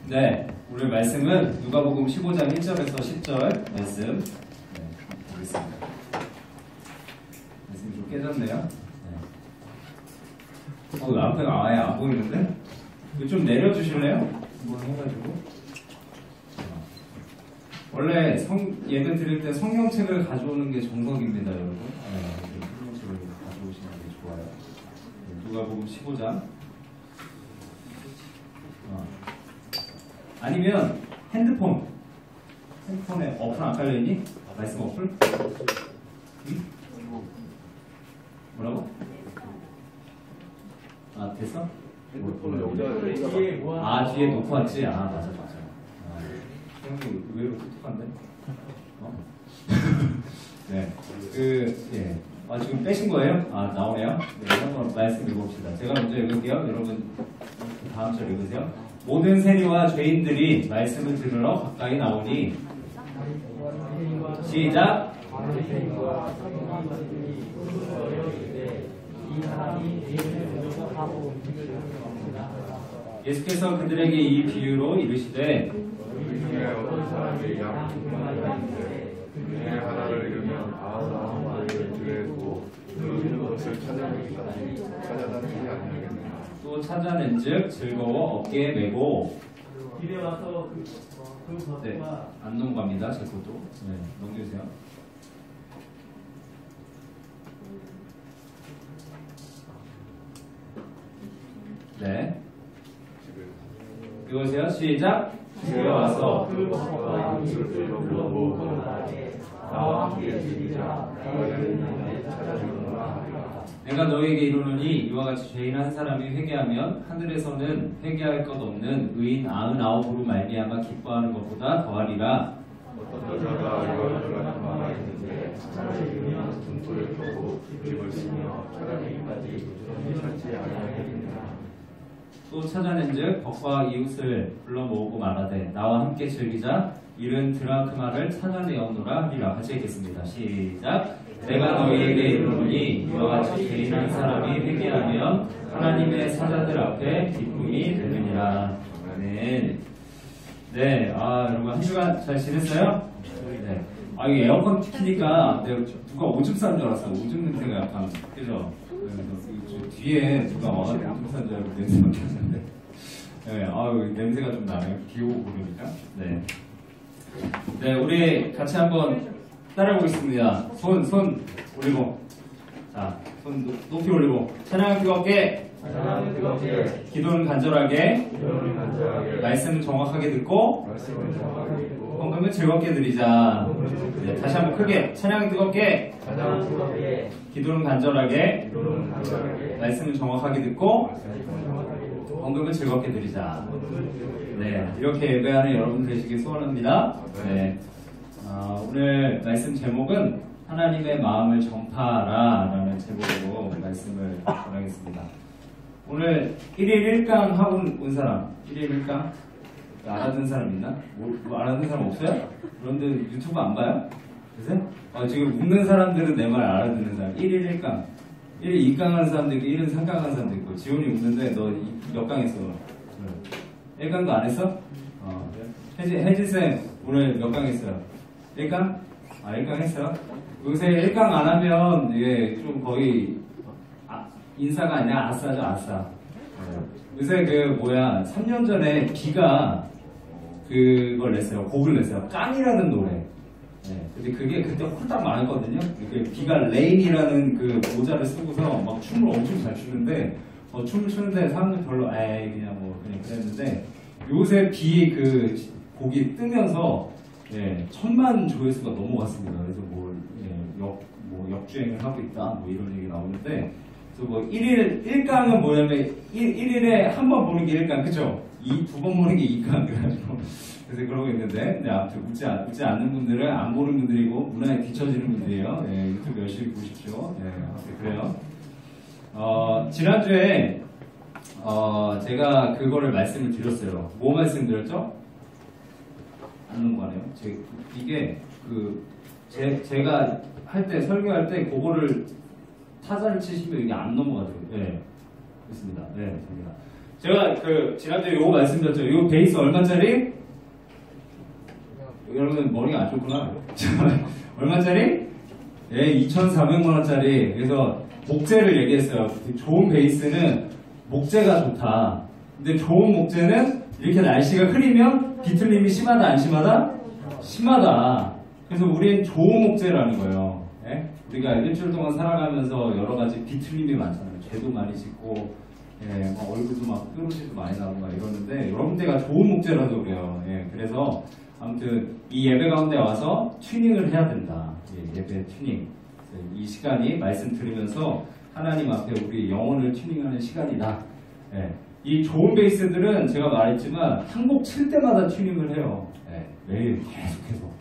네, 오늘 말씀은 누가복음 15장 1절에서 10절 말씀. 네, 보겠습니다. 말씀이 좀 깨졌네요. 네. 앞에가 아예 안 보이는데? 이거 좀 내려주실래요? 한번 해가지고. 원래 예배 드릴 때 성경책을 가져오는 게 정석입니다, 여러분. 네, 성경책을 가져오시는 게 좋아요. 네, 누가복음 15장. 아니면 핸드폰에 어플 안 깔려있니? 말씀 어플? 응? 뭐라고? 아, 됐어? 핸드폰을 여기다 뒤에 놓고 왔지? 맞아. 형님 의외로 똑똑한데? 네. 예. 지금 빼신 거예요? 나오네요? 네, 한번 말씀 읽어봅시다. 제가 먼저 읽을게요. 여러분, 다음 절 읽으세요. 모든 세리와 죄인들이 말씀을 들으러 가까이 나오니 시작. 예수께서 그들에게 이 비유로 이르시되 어떤 사람이 양 10만 있는데 그 중에 하나를 잃으면 99마리를 들고 그 것을 찾아내기까지 찾아다니지 않겠느냐. 또 찾아낸즉 즐거워 어깨에 메고 길에 와서 네, 안 넘어갑니다. 제 것도. 네, 넘겨주세요. 네. 읽으세요. 시작. 집에 와서 그 벗과 이웃을 불러보고 말하되 나와 함께 즐기자. 너희는 찾아주는구나 하리라. 내가 너에게 이르노니 이와 같이 죄인 한 사람이 회개하면 하늘에서는 회개할 것 없는 의인 99으로 말미암아 기뻐하는 것보다 더하리라. 어떤 여자가 열을 가진 바가 있는데 하나를 잃으면 등불을 켜고 집을 쓰며 찾아내기까지 찾지 아니하겠느냐. 또 찾아낸즉 벗과 이웃을 불러 모으고 말하되 나와 함께 즐기자. 이른 드라크마를 찾아내었노라 하리라. 같이 읽겠습니다. 시작. 내가 너희에게 이르노니 이와 같이 죄인 한 사람이 회개하면 하나님의 사자들 앞에 기쁨이 되느니라. 아멘. 네, 여러분 한 주간 잘 지냈어요? 네. 이게 에어컨 키니까 내가 누가 오줌 싼 줄 알았어. 오줌 냄새가 약간 그죠? 뒤에 누가 와가지고 오줌 싼 줄 알고 냄새 맡겼는데. 네, 냄새가 좀 나네요. 비 오고 그러니까. 네. 네, 우리 같이 한번 따라해보겠습니다. 손 올리고. 자, 손 높이 올리고. 찬양 뜨겁게. 기도는 간절하게. 말씀은 정확하게 듣고. 헌금은 즐겁게 드리자. 네, 다시 한번 크게. 찬양 뜨겁게. 기도는 간절하게. 말씀은 정확하게 듣고. 헌금은 즐겁게 드리자. 네, 이렇게 예배하는 여러분 되시길 소원합니다. 네. 오늘 말씀 제목은 하나님의 마음을 전파하라 라는 제목으로 말씀을 전하겠습니다. 오늘 1일 1강 하고 온 사람, 1일 1강? 알아듣는 사람 있나? 뭐 알아듣는 사람 없어요? 그런데 유튜브 안 봐요? 그래서? 지금 웃는 사람들은 내 말 알아듣는 사람. 1일 1강. 1일 2강 하는 사람도 있고, 1일 3강 하는 사람도 있고, 지훈이 웃는데 너 몇 강 했어? 1강도 안 했어? 혜진쌤, 오늘 몇 강 했어요? 1강? 1강 했어요? 요새 1강 안 하면 이게 좀 거의 인싸가 아니라 아싸죠, 아싸. 요새 3년 전에 비가 그걸 냈어요. 곡을 냈어요. 깡이라는 노래. 네, 근데 그게 그때 홀딱 많았거든요. 비가 레인이라는 그 모자를 쓰고서 막 춤을 엄청 잘 추는데, 춤을 추는데 사람들 별로, 그냥 그랬는데, 요새 비 곡이 뜨면서, 1000만 조회수가 넘어갔습니다. 그래서 역주행을 하고 있다, 이런 얘기 나오는데, 그래서 1강은 뭐냐면, 1일에 한 번 보는 게 1강, 그쵸? 2번 보는 게 2강, 그래가지고. 그래서 그러고 있는데, 아무튼 웃지 않는 분들은 안 보는 분들이고, 문화에 뒤처지는 분들이에요. 유튜브 열심히 보십시오. 아무튼 그래요. 지난주에, 제가 그거를 말씀을 드렸어요. 뭐 말씀드렸죠? 안 넘어가네요. 이게, 제가 설교할 때, 그거를 타자를 치시면 이게 안 넘어가더라고요. 네. 그렇습니다. 네, 됩니다. 제가 지난주에 요거 말씀드렸죠. 요 베이스 얼마짜리? 여러분 머리가 안 좋구나. 얼마짜리? 예, 2,400만원짜리. 그래서 목재를 얘기했어요. 좋은 베이스는 목재가 좋다. 근데 좋은 목재는 이렇게 날씨가 흐리면 비틀림이 심하다, 안 심하다? 심하다. 그래서 우린 좋은 목재라는 거예요. 예? 우리가 일주일 동안 살아가면서 여러 가지 비틀림이 많잖아요. 죄도 많이 짓고, 예, 막 얼굴도 막 뾰루지도 많이 나고 막 이러는데, 여러분들가 좋은 목재라도 그래요. 예, 그래서 아무튼 이 예배 가운데 와서 튜닝을 해야 된다. 예, 예배 튜닝. 이 시간이 말씀 들으면서 하나님 앞에 우리 영혼을 튜닝하는 시간이다. 예, 이 좋은 베이스들은 제가 말했지만 한 곡 칠 때마다 튜닝을 해요. 예, 매일 계속해서.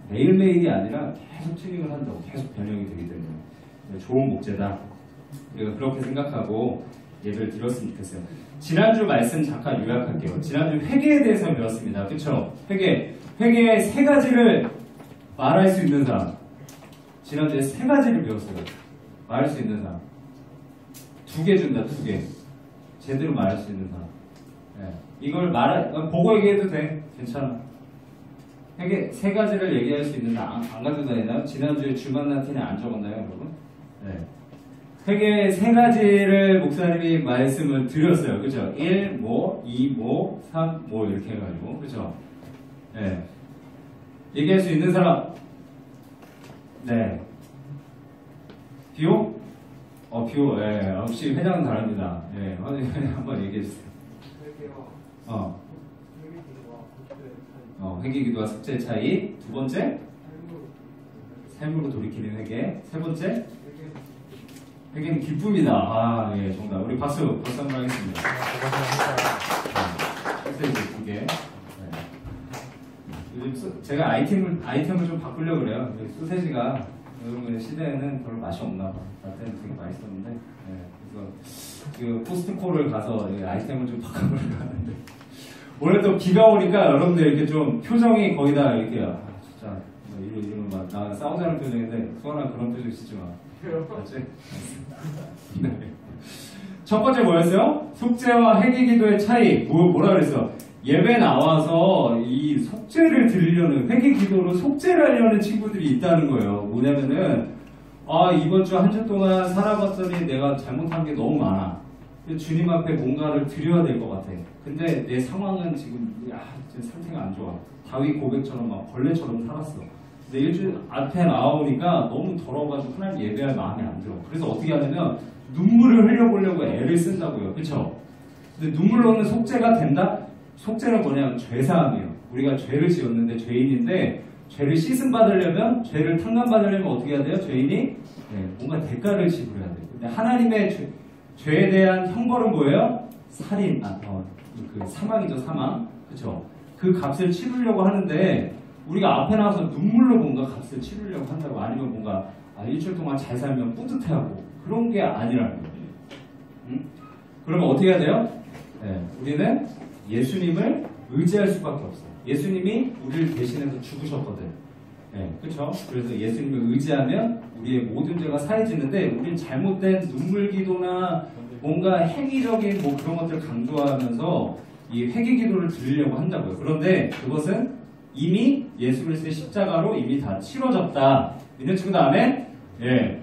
매일매일이 아니라 계속 튜닝을 한다고 계속 변형이 되기 때문에 좋은 목재다. 우리가 그렇게 생각하고 예배를 드렸으면 좋겠어요. 지난주 말씀 잠깐 요약할게요. 지난주 회개에 대해서 배웠습니다. 그쵸? 회개의 세 가지를 말할 수 있는 사람. 지난주에 세 가지를 배웠어요. 말할 수 있는 사람. 2개 준다, 2개. 제대로 말할 수 있는 사람. 네. 이걸 보고 얘기해도 돼. 괜찮아. 회개 세 가지를 얘기할 수 있는 사람. 안 가지고 다니나요? 지난주에 주만나티는 안 적었나요, 여러분? 네. 회개 세 가지를 목사님이 말씀을 드렸어요. 그죠? 1, 뭐, 2, 뭐, 3, 뭐, 이렇게 해가지고. 그죠? 네. 얘기할 수 있는 사람. 네. 비오? 비오, 예. 역시 회장은 다릅니다. 예. 한번 얘기해주세요. 회개기도와 숙제의 차이. 두 번째? 삶으로 돌이키는 회개. 세 번째? 회개는 기쁨이다. 아, 예, 정답. 우리 박수 한번 하겠습니다. 소세지 2개. 네. 요즘 제가 아이템을 좀 바꾸려고 그래요. 소세지가 요즘 시대에는 별로 맛이 없나 봐. 나 때는 되게 맛있었는데. 네, 그래서 그 코스트코를 가서 아이템을 좀 바꿔보려고 하는데. 올해 또 비가 오니까 여러분들 이렇게 좀 표정이 거의 다 이렇게, 진짜, 이러면 막, 나 싸우자는 표정인데, 수원아 그런 표정 쓰지 마. 맞지? 네. 첫 번째 뭐였어요? 속죄와 회개기도의 차이. 뭐라 그랬어? 예배 나와서 이 속죄를 드리려는, 회개기도로 속죄를 하려는 친구들이 있다는 거예요. 뭐냐면은, 이번 주 한 주 동안 살아봤더니 내가 잘못한 게 너무 많아. 주님 앞에 뭔가를 드려야 될 것 같아. 근데 내 상황은 지금, 상태가 안 좋아. 다윗 고백처럼 막 벌레처럼 살았어. 근데 일주일 앞에 나오니까 너무 더러워가지고 하나님 예배할 마음이 안 들어. 그래서 어떻게 하냐면 눈물을 흘려보려고 애를 쓴다고요. 그쵸? 근데 눈물로는 속죄가 된다? 속죄는 뭐냐면 죄사함이에요. 우리가 죄를 지었는데 죄인인데 죄를 씻음받으려면, 죄를 탕감받으려면 어떻게 해야 돼요? 죄인이 뭔가 대가를 지불해야 돼요. 근데 하나님의 죄에 대한 형벌은 뭐예요? 살인, 그 사망이죠, 사망. 그쵸? 그 값을 치르려고 하는데 우리가 앞에 나와서 눈물로 뭔가 값을 치르려고 한다고, 아니면 뭔가 일주일 동안 잘 살면 뿌듯해하고 그런 게 아니라는 거예요. 응? 그러면 어떻게 해야 돼요? 우리는 예수님을 의지할 수밖에 없어요. 예수님이 우리를 대신해서 죽으셨거든. 그렇죠? 그래서 예수님을 의지하면 우리의 모든 죄가 사해지는데, 우리는 잘못된 눈물기도나 뭔가 행위적인 뭐 그런 것들을 강조하면서 이 회개기도를 드리려고 한다고요. 그런데 그것은 이미 예수 그리스도의 십자가로 이미 다 치러졌다. 믿는 친구 다음에,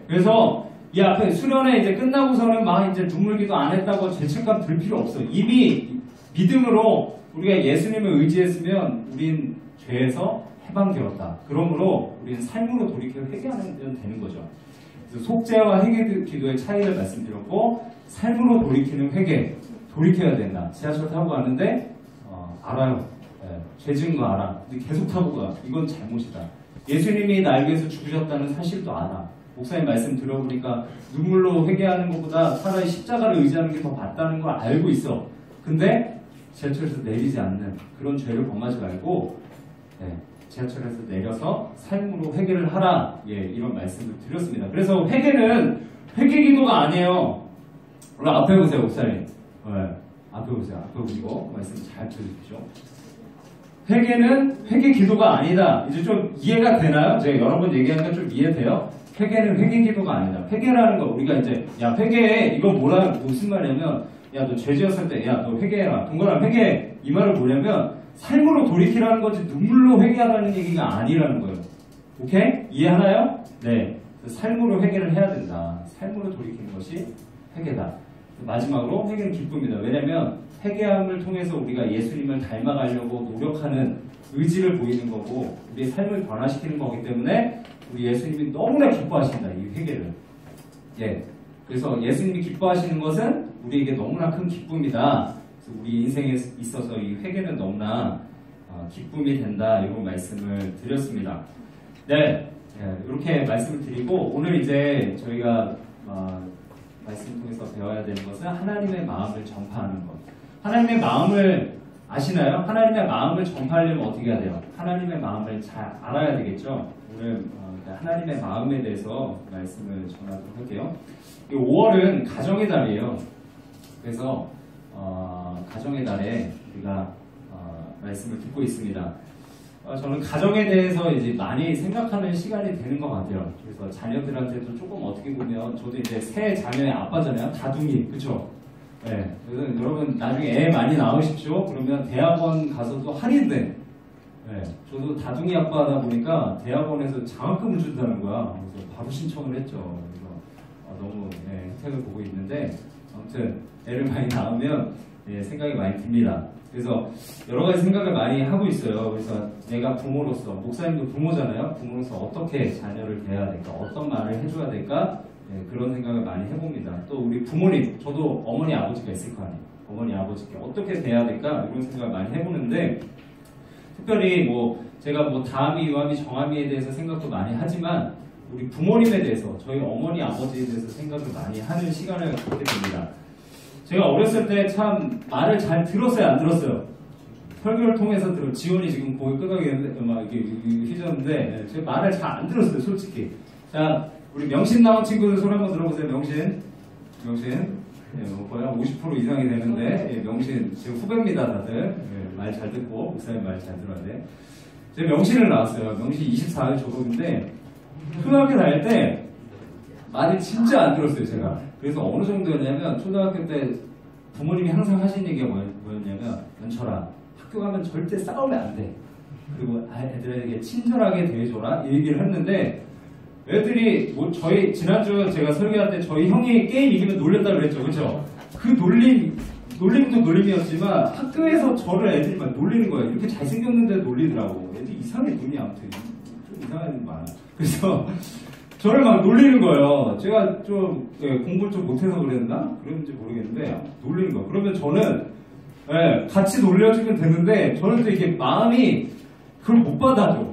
그래서 이 앞에 수련회 이제 끝나고서는 막 이제 눈물기도 안 했다고 죄책감 들 필요 없어요. 이미 믿음으로 우리가 예수님을 의지했으면 우린 죄에서 해방되었다. 그러므로 우리는 삶으로 돌이켜 회개하면 되는 거죠. 그래서 속죄와 회개기도의 차이를 말씀드렸고, 삶으로 돌이키는 회개, 돌이켜야 된다. 지하철 타고 가는데 알아요. 죄 지은 거 알아. 근데 계속 타고 가. 이건 잘못이다. 예수님이 나를 위해서 죽으셨다는 사실도 알아. 목사님 말씀 들어보니까 눈물로 회개하는 것보다 차라리 십자가를 의지하는 게 더 맞다는 걸 알고 있어. 근데 지하철에서 내리지 않는 그런 죄를 범하지 말고 지하철에서 내려서 삶으로 회개를 하라. 이런 말씀을 드렸습니다. 그래서 회개는 회개기도가 아니에요. 우리 앞에 보세요, 목사님. 앞에 보세요. 앞에 보시고 말씀 잘 들으십시오. 회개는 회개기도가 아니다. 이제 좀 이해가 되나요? 제가 여러 번 얘기하니까 좀 이해돼요? 회개는 회개기도가 아니다. 회개라는 거, 우리가 이제 회개해. 이건 무슨 말이냐면, 야, 너 죄 지었을 때, 야, 너 회개해라. 동건아, 회개해. 이 말은 뭐냐면, 삶으로 돌이키라는 거지, 눈물로 회개하라는 얘기가 아니라는 거예요. 오케이? 이해하나요? 네. 삶으로 회개를 해야 된다. 삶으로 돌이키는 것이 회개다. 마지막으로 회개는 기쁨이다. 왜냐면, 회개함을 통해서 우리가 예수님을 닮아가려고 노력하는 의지를 보이는 거고, 우리의 삶을 변화시키는 거기 때문에, 우리 예수님이 너무나 기뻐하신다, 이 회개를. 예. 그래서 예수님이 기뻐하시는 것은 우리에게 너무나 큰 기쁨이다. 그래서 우리 인생에 있어서 이 회개는 너무나 기쁨이 된다. 이런 말씀을 드렸습니다. 네. 이렇게 말씀을 드리고 오늘 이제 저희가 말씀을 통해서 배워야 되는 것은 하나님의 마음을 전파하는 것. 하나님의 마음을 아시나요? 하나님의 마음을 전파하려면 어떻게 해야 돼요? 하나님의 마음을 잘 알아야 되겠죠? 오늘 하나님의 마음에 대해서 말씀을 전하도록 할게요. 5월은 가정의 달이에요. 그래서 가정의 달에 우리가 말씀을 듣고 있습니다. 저는 가정에 대해서 이제 많이 생각하는 시간이 되는 것 같아요. 그래서 자녀들한테도 조금 어떻게 보면 저도 이제 새 자녀의 아빠잖아요. 다둥이, 그렇죠? 네. 그래서 여러분 나중에 애 많이 낳으십시오. 그러면 대학원 가서도 할인돼. 네. 저도 다둥이 아빠다 보니까 대학원에서 장학금을 준다는 거야. 그래서 바로 신청을 했죠. 그래서 너무 혜택을 보고 있는데 아무튼 애를 많이 낳으면 생각이 많이 듭니다. 그래서 여러 가지 생각을 많이 하고 있어요. 그래서 내가 부모로서, 목사님도 부모잖아요. 부모로서 어떻게 자녀를 대해야 될까, 어떤 말을 해줘야 될까, 그런 생각을 많이 해봅니다. 또 우리 부모님, 저도 어머니 아버지가 있을 거 아니에요. 어머니 아버지께 어떻게 대해야 될까 이런 생각을 많이 해보는데 특별히 뭐 제가 뭐 다함이, 유함이, 정함이에 대해서 생각도 많이 하지만 우리 부모님에 대해서, 저희 어머니 아버지에 대해서 생각을 많이 하는 시간을 갖게 됩니다. 제가 어렸을 때 참 말을 잘 들었어요, 안 들었어요? 설교를 통해서 지원이 지금 고개 끄덕이는데 막 이렇게 휘저는데 제가 말을 잘 안 들었어요, 솔직히. 자, 우리 명신 나온 친구들 손 한번 들어보세요. 명신. 뭐 거의 한 50% 이상이 되는데 명신 제 후배입니다, 다들. 말 잘 듣고 목사님 말 잘 들어야 돼. 제가 명신을 나왔어요. 명신 24일 졸업인데 초등학교 다닐 때 말이 진짜 안 들었어요, 제가. 그래서 어느 정도였냐면 초등학교 때 부모님이 항상 하신 얘기가 뭐였냐면, 연철아, 학교 가면 절대 싸우면 안 돼. 그리고 애들에게 친절하게 대해줘라, 이 얘기를 했는데 애들이 뭐 저희 지난주 제가 설교할 때 저희 형이 게임 이기면 놀렸다고 그랬죠, 그렇죠? 그 놀림도 놀림이었지만 학교에서 저를 애들이 막 놀리는 거예요. 이렇게 잘생겼는데 놀리더라고. 애들이 이상해, 눈이 아무튼 좀 이상한 게 많아. 그래서 저를 막 놀리는 거예요. 제가 좀 공부를 좀 못해서 그랬나? 그랬는지 모르겠는데 놀리는 거예요. 그러면 저는 같이 놀려주면 되는데 저는 또 이게 마음이 그걸 못 받아줘.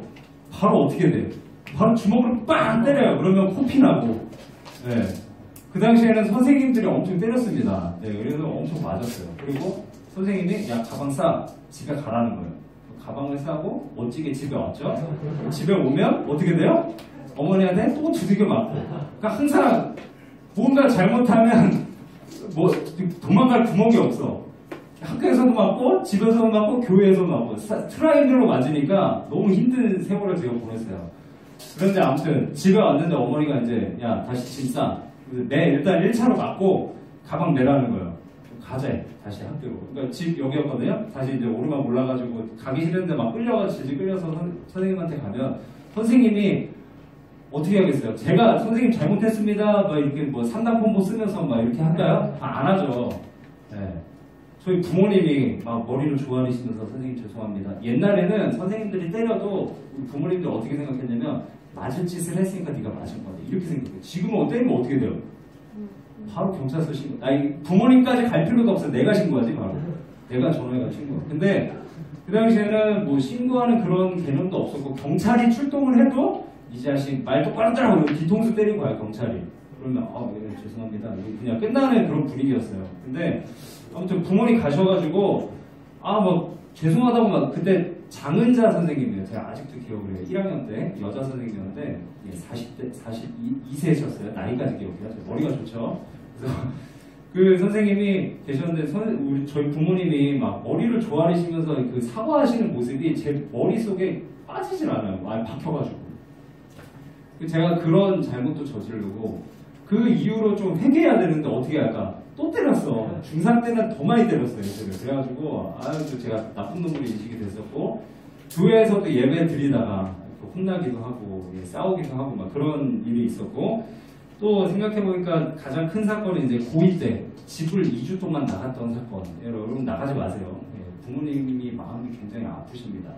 바로 어떻게 돼? 바로 주먹으로 빵 때려요. 그러면 코피 나고. 그 당시에는 선생님들이 엄청 때렸습니다. 그래서 엄청 맞았어요. 그리고 선생님이 야, 가방 싸. 집에 가라는 거예요. 가방을 싸고 멋지게 집에 왔죠. 집에 오면 어떻게 돼요? 어머니한테 또 두들겨 맞고. 그러니까 항상 뭔가 잘못하면 뭐 도망갈 구멍이 없어. 학교에서도 맞고 집에서도 맞고 교회에서도 맞고 트라이앵글로 맞으니까 너무 힘든 세월을 제가 보냈어요. 그런데 아무튼 집에 왔는데 어머니가 이제 야, 다시 짐 싸. 일단 1차로 맞고 가방 내라는 거예요. 가자, 다시 학교로. 그러니까 집 여기였거든요. 다시 이제 오르막 올라가지고 가기 싫은데 막 끌려가지고 질질 끌려서 선생님한테 가면 선생님이 어떻게 하겠어요? 제가 선생님 잘못했습니다. 막 이렇게 뭐 상담 콤보 쓰면서 막 이렇게 할까요? 안 하죠. 저희 부모님이 막 머리를 조아리시면서 선생님 죄송합니다. 옛날에는 선생님들이 때려도 우리 부모님들 어떻게 생각했냐면 맞을 짓을 했으니까 네가 맞은 거네. 이렇게 생각해요. 지금은 때리면 어떻게 돼요? 바로 경찰서 신고. 부모님까지 갈 필요도 없어. 내가 신고하지 바로. 내가 전화해가 신고. 근데 그 당시에는 뭐 신고하는 그런 개념도 없었고 경찰이 출동을 해도 이 자식 말 똑바로 하라고 뒤통수 때리고 가요, 경찰이. 그러면 죄송합니다. 그냥 끝나는 그런 분위기였어요. 근데 아무튼 부모님 가셔가지고 뭐 죄송하다고 막 그때 장은자 선생님이에요. 제가 아직도 기억을 해요. 1학년 때 여자 선생님이었는데 42세셨어요. 나이까지 기억해요. 머리가 좋죠. 그래서 그 선생님이 계셨는데 저희 부모님이 막 머리를 조아리시면서 그 사과하시는 모습이 제 머릿속에 빠지질 않아요. 박혀가지고. 제가 그런 잘못도 저지르고 그 이후로 좀 회개해야 되는데 어떻게 할까? 또 때렸어. 중3 때는 더 많이 때렸어요. 저를. 그래가지고 아유 제가 나쁜 놈으로 인식이 됐었고 교회에서도 예배 드리다가 혼나기도 하고 싸우기도 하고 막 그런 일이 있었고 또 생각해보니까 가장 큰 사건이 이제 고2 때 집을 2주 동안 나갔던 사건. 여러분 나가지 마세요. 부모님이 마음이 굉장히 아프십니다.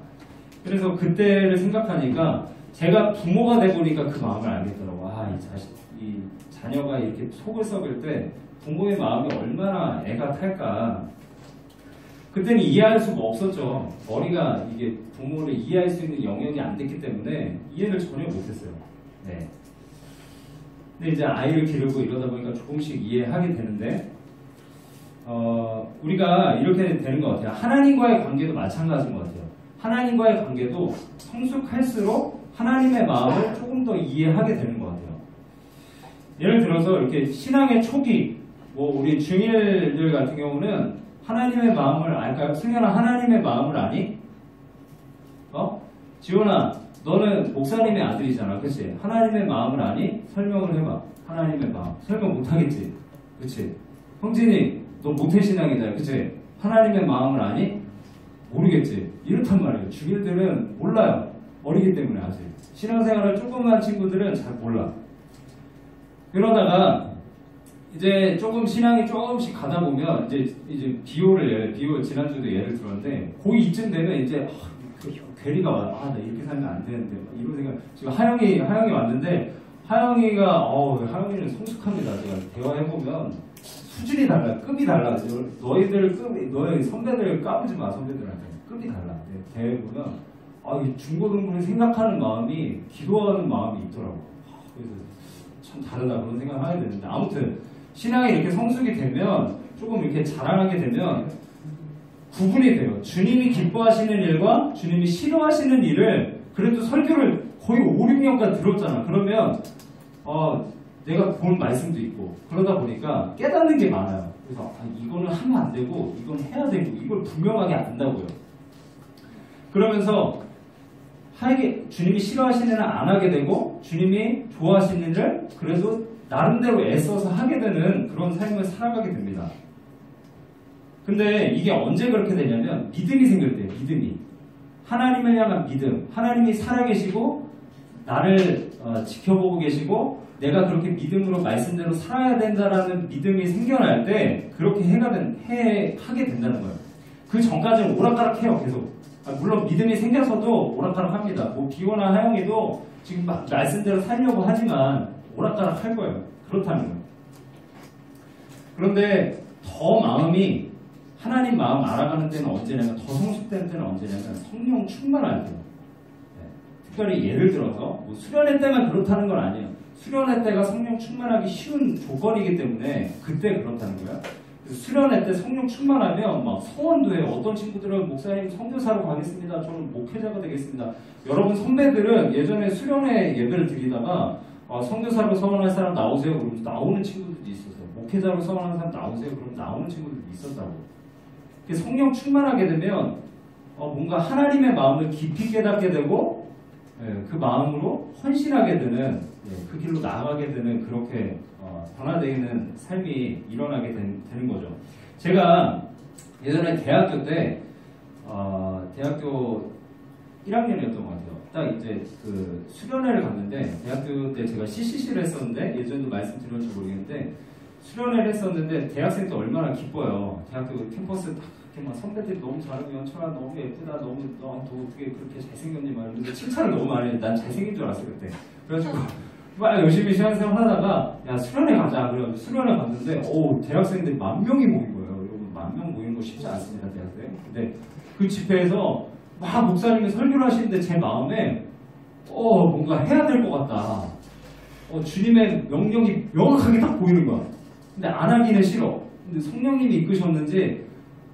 그래서 그때를 생각하니까 제가 부모가 돼보니까 그 마음을 알겠더라고. 이 자녀가 이렇게 속을 썩을 때 부모의 마음이 얼마나 애가 탈까. 그때는 이해할 수가 없었죠. 머리가 이게 부모를 이해할 수 있는 영역이 안 됐기 때문에 이해를 전혀 못했어요. 네. 근데 이제 아이를 기르고 이러다 보니까 조금씩 이해하게 되는데, 우리가 이렇게 되는 것 같아요. 하나님과의 관계도 마찬가지인 것 같아요. 하나님과의 관계도 성숙할수록 하나님의 마음을 조금 더 이해하게 되는 것 같아요. 예를 들어서 이렇게 신앙의 초기, 우리 중일들 같은 경우는 하나님의 마음을 알까요? 승현아, 하나님의 마음을 아니? 지원아, 너는 목사님의 아들이잖아. 그치? 하나님의 마음을 아니? 설명을 해봐. 하나님의 마음. 설명 못하겠지? 그치? 형진이, 너 모태신앙이잖아. 그치? 하나님의 마음을 아니? 모르겠지? 이렇단 말이에요. 중일들은 몰라요. 어리기 때문에 아직. 신앙생활을 조금 한 친구들은 잘 몰라. 그러다가 이제 조금 신앙이 조금씩 가다 보면 이제 비오 지난주도 예를 들었는데 고2쯤 되면 이제 괴리가 와. 나 이렇게 살면 안 되는데 이런 생각. 지금 하영이 왔는데 하영이가 하영이는 성숙합니다. 제가 대화해 보면 수준이 달라, 급이 달라. 너희 선배들 까부지 마. 선배들한테 급이 달라. 대화해 보면 이 중고등부를 생각하는 마음이 기도하는 마음이 있더라고. 그래서 참 다르다 그런 생각을 하게 되는데 아무튼 신앙이 이렇게 성숙이 되면 조금 이렇게 자라나게 되면 구분이 돼요. 주님이 기뻐하시는 일과 주님이 싫어하시는 일을 그래도 설교를 거의 5, 6년간 들었잖아. 그러면 내가 본 말씀도 있고 그러다 보니까 깨닫는 게 많아요. 그래서 이거는 하면 안 되고 이건 해야 되고 이걸 분명하게 안다고요. 그러면서 주님이 싫어하시는 일을 안 하게 되고 주님이 좋아하시는 일을 그래도 나름대로 애써서 하게 되는 그런 삶을 살아가게 됩니다. 근데 이게 언제 그렇게 되냐면 믿음이 생길 때예요. 믿음이. 하나님을 향한 믿음. 하나님이 살아계시고 나를 지켜보고 계시고 내가 그렇게 믿음으로 말씀대로 살아야 된다라는 믿음이 생겨날 때 그렇게 하게 된다는 거예요. 그 전까지는 오락가락해요. 계속. 물론 믿음이 생겨서도 오락가락합니다. 비오나 하영이도 지금 막 말씀대로 살려고 하지만 오락가락 할 거예요. 그렇다는 거예요. 그런데 더 마음이 하나님 마음 알아가는 때는 언제냐면 더 성숙되는 때는 언제냐면 성령 충만할 때요. 특별히 예를 들어서 수련회 때만 그렇다는 건 아니에요. 수련회 때가 성령 충만하기 쉬운 조건이기 때문에 그때 그렇다는 거예요. 수련회 때 성령 충만하면 막 소원도 해요. 어떤 친구들은 목사님 선교사로 가겠습니다. 저는 목회자가 되겠습니다. 여러분 선배들은 예전에 수련회 예배를 드리다가 선교사로 서원할 사람 나오세요. 그러면 나오는 친구들도 있었어요. 목회자로 서원하는 사람 나오세요. 그러면 나오는 친구들도 있었다고. 성령 충만하게 되면 뭔가 하나님의 마음을 깊이 깨닫게 되고 그 마음으로 헌신하게 되는 그 길로 나아가게 되는 그렇게 변화되는 삶이 일어나게 되는 거죠. 제가 예전에 대학교 때 대학교 1학년이었던 것 같아요. 딱 이제 그 수련회를 갔는데 대학교 때 제가 CCC를 했었는데 예전에도 말씀드렸는지 모르겠는데 수련회를 했었는데 대학생 때 얼마나 기뻐요. 대학교 캠퍼스 딱 이렇게 막 선배들이 너무 잘하고 연철아 너무 예쁘다 너 어떻게 그렇게 잘생겼니 막 이러면서 칭찬을 너무 많이 해. 난 잘생긴 줄 알았어요 그때. 그래가지고 막 열심히 신앙생활 하다가 야 수련회 가자 그래가지고 수련회 갔는데 대학생들이 10,000명이 모인 거예요. 여러분 10,000명 모이는 거 쉽지 않습니다 대학생. 근데 그 집회에서 막 목사님이 설교를 하시는데 제 마음에 뭔가 해야 될 것 같다. 주님의 명령이 명확하게 딱 보이는 거야. 근데 안 하기는 싫어. 근데 성령님이 이끄셨는지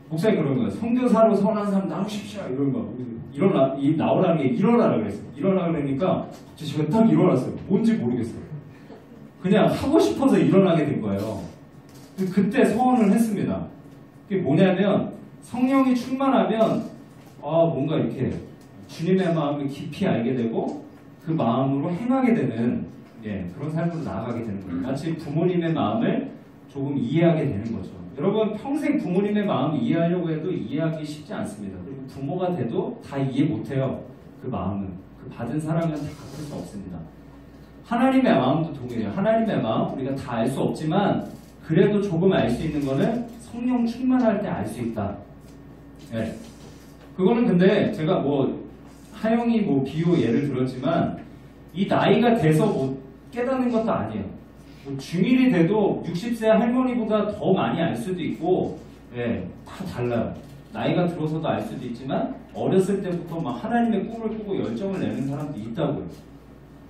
목사님 그런 거예요. 선교사로 서원하는 사람 나오십시오. 이런 거. 나오라는 게 일어나라 그랬어요. 일어나라 그러니까 제가 딱 일어났어요. 뭔지 모르겠어요. 그냥 하고 싶어서 일어나게 된 거예요. 그때 서원을 했습니다. 그게 뭐냐면 성령이 충만하면 뭔가 이렇게 주님의 마음을 깊이 알게 되고 그 마음으로 행하게 되는 그런 삶으로 나아가게 되는 거예요. 마치 부모님의 마음을 조금 이해하게 되는 거죠. 여러분 평생 부모님의 마음 이해하려고 해도 이해하기 쉽지 않습니다. 그리고 부모가 돼도 다 이해 못해요. 그 마음은. 그 받은 사랑은 다 갚을 수 없습니다. 하나님의 마음도 동일해요. 하나님의 마음 우리가 다 알 수 없지만 그래도 조금 알 수 있는 거는 성령 충만할 때 알 수 있다. 네. 그거는 근데 제가 뭐 하영이 뭐 비유 예를 들었지만 이 나이가 돼서 뭐 깨닫는 것도 아니에요. 뭐 중일이 돼도 60세 할머니보다 더 많이 알 수도 있고, 예, 다 달라요. 나이가 들어서도 알 수도 있지만 어렸을 때부터 막 하나님의 꿈을 꾸고 열정을 내는 사람도 있다고요.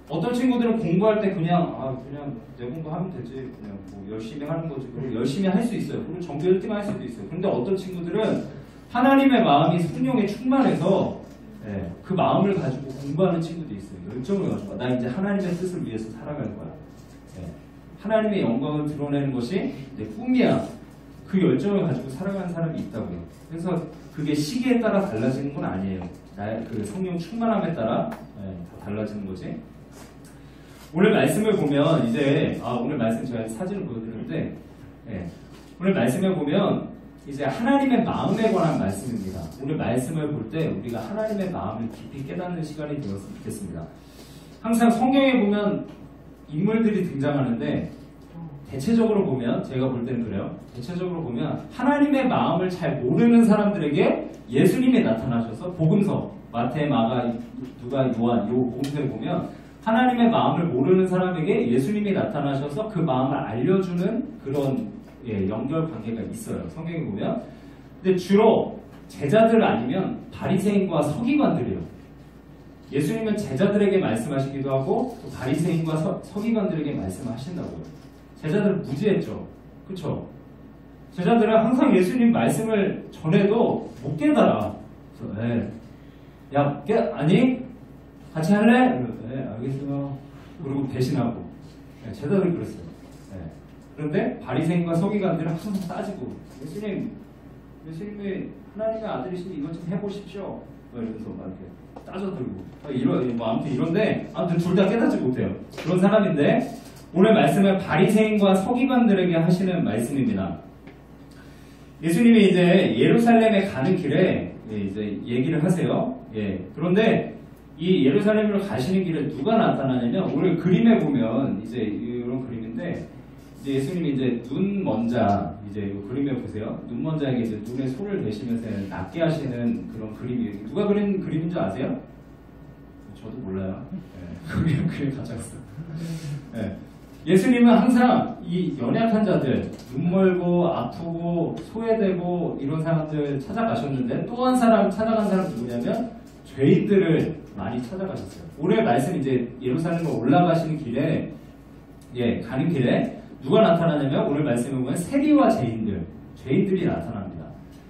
어떤 친구들은 공부할 때 그냥 내 공부하면 되지, 그냥 뭐 열심히 하는 거지. 그리고 열심히 할 수 있어요. 그리고 전교 1등 할 수도 있어요. 그런데 어떤 친구들은 하나님의 마음이 성령에 충만해서 그 마음을 가지고 공부하는 친구도 있어요. 열정을 가지고 나 이제 하나님의 뜻을 위해서 살아갈 거야. 하나님의 영광을 드러내는 것이 내 꿈이야. 그 열정을 가지고 살아가는 사람이 있다고요. 그래서 그게 시기에 따라 달라지는 건 아니에요. 나의 그 성령 충만함에 따라 다 달라지는 거지. 오늘 말씀을 보면 이제 오늘 말씀 제가 사진을 보여드렸는데 오늘 말씀을 보면 이제 하나님의 마음에 관한 말씀입니다. 오늘 말씀을 볼 때 우리가 하나님의 마음을 깊이 깨닫는 시간이 되었으면 좋겠습니다. 항상 성경에 보면 인물들이 등장하는데 대체적으로 보면 제가 볼 때는 그래요. 대체적으로 보면 하나님의 마음을 잘 모르는 사람들에게 예수님이 나타나셔서 복음서 마태, 마가, 누가, 요한 요 복음서에 보면 하나님의 마음을 모르는 사람에게 예수님이 나타나셔서 그 마음을 알려주는 그런 연결 관계가 있어요. 성경에 보면. 근데 주로 제자들 아니면 바리새인과 서기관들이에요. 예수님은 제자들에게 말씀하시기도 하고 또 바리새인과 서기관들에게 말씀하신다고요. 제자들은 무지했죠. 그렇죠? 제자들은 항상 예수님 말씀을 전해도 못 깨달아. 그래서 야, 아니? 같이 할래? 네, 알겠어요. 그리고 배신하고. 제자들은 그랬어요. 그런데 바리새인과 서기관들은 항상 따지고 예수님이 하나님의 아들이신데 이것 좀 해보십시오. 이러면서 막 이렇게 따져들고 아무튼 이런데 아무튼 둘 다 깨닫지 못해요. 그런 사람인데 오늘 말씀은 바리새인과 서기관들에게 하시는 말씀입니다. 예수님이 이제 예루살렘에 가는 길에 이제 얘기를 하세요. 그런데 이 예루살렘으로 가시는 길에 누가 나타나냐면 오늘 그림에 보면 이제 이런 그림인데 이제 예수님이 이제 눈 먼자 이제 이 그림에 보세요. 눈 먼자에게 이제 눈에 손을 대시면서 낫게 하시는 그런 그림이에요. 누가 그린 그림인 줄 아세요? 저도 몰라요. 그림 가져왔어요. 예수님은 항상 이 연약한 자들, 눈 멀고 아프고 소외되고 이런 사람들 찾아가셨는데 또 한 사람 찾아간 사람 누구냐면 죄인들을 많이 찾아가셨어요. 오늘 말씀 이제 예루살렘으로 올라가시는 길에 가는 길에 누가 나타나냐면 오늘 말씀에 보면 세리와 죄인들이 나타납니다.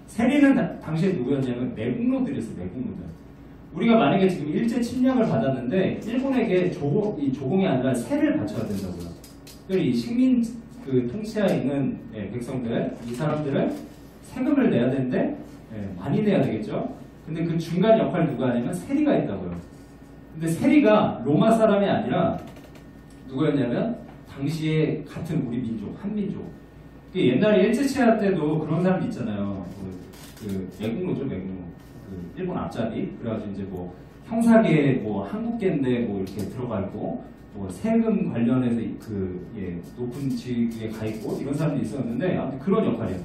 세리는 당시에 누구였냐면 매국노들이었어요. 매국노들. 우리가 만약에 지금 일제 침략을 받았는데 일본에게 조공이 아니라 세를 바쳐야 된다고요. 그러니까 이 식민 그 통치하에 있는 백성들, 이 사람들은 세금을 내야 되는데 많이 내야 되겠죠. 근데 그 중간 역할 누가 하냐면 세리가 있다고요. 근데 세리가 로마 사람이 아니라 누구였냐면 당시에 같은 우리 민족, 한민족. 옛날에 일제 치하 때도 그런 사람이 있잖아요. 그 매국노죠, 매국노. 그 일본 앞잡이. 그래가지고 이제 뭐 형사계, 뭐 한국계인데 뭐 이렇게 들어가 있고, 뭐 세금 관련해서 높은 직위에 가 있고 이런 사람들이 있었는데 아무튼 그런 역할이에요.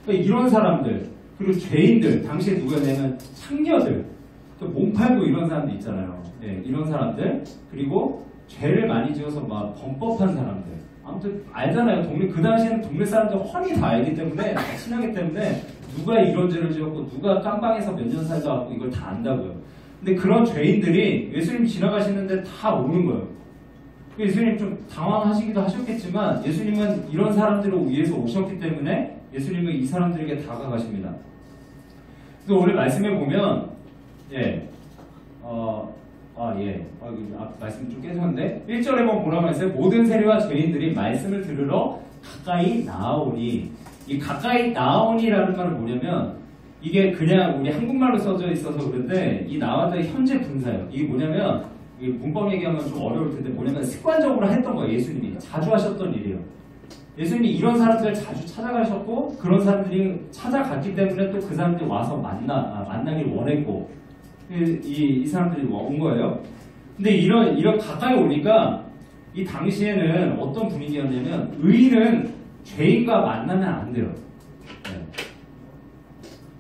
그러니까 이런 사람들 그리고 죄인들 당시에 누구였냐면 창녀들, 몸 팔고 이런 사람들 있잖아요. 이런 사람들 그리고 죄를 많이 지어서 막 범법한 사람들. 아무튼 알잖아요. 그 당시에는 동네 사람들 훤히 다 알기 때문에 다 친하기 때문에 누가 이런 죄를 지었고 누가 깜방에서 몇 년 살다 왔고 이걸 다 안다고요. 근데 그런 죄인들이 예수님 지나가시는데 다 오는 거예요. 예수님 좀 당황하시기도 하셨겠지만 예수님은 이런 사람들을 위해서 오셨기 때문에 예수님은 이 사람들에게 다가가십니다. 그래서 오늘 말씀에 보면 말씀 좀 깨졌는데 1절에 보면 뭐라고 했어요? 모든 세리와 죄인들이 말씀을 들으러 가까이 나아오니. 이 가까이 나아오니라는 말은 뭐냐면 이게 그냥 우리 한국말로 써져 있어서 그런데 이 나와의 현재 분사예요. 이게 뭐냐면 문법 얘기하면 좀 어려울 텐데 뭐냐면 습관적으로 했던 거예요. 예수님이 자주 하셨던 일이에요. 예수님이 이런 사람들을 자주 찾아가셨고 그런 사람들이 찾아갔기 때문에 또 그 사람들이 와서 만나길 원했고 이 사람들이 온 거예요. 근데 이런 가까이 오니까 이 당시에는 어떤 분위기였냐면 의인은 죄인과 만나면 안 돼요. 네.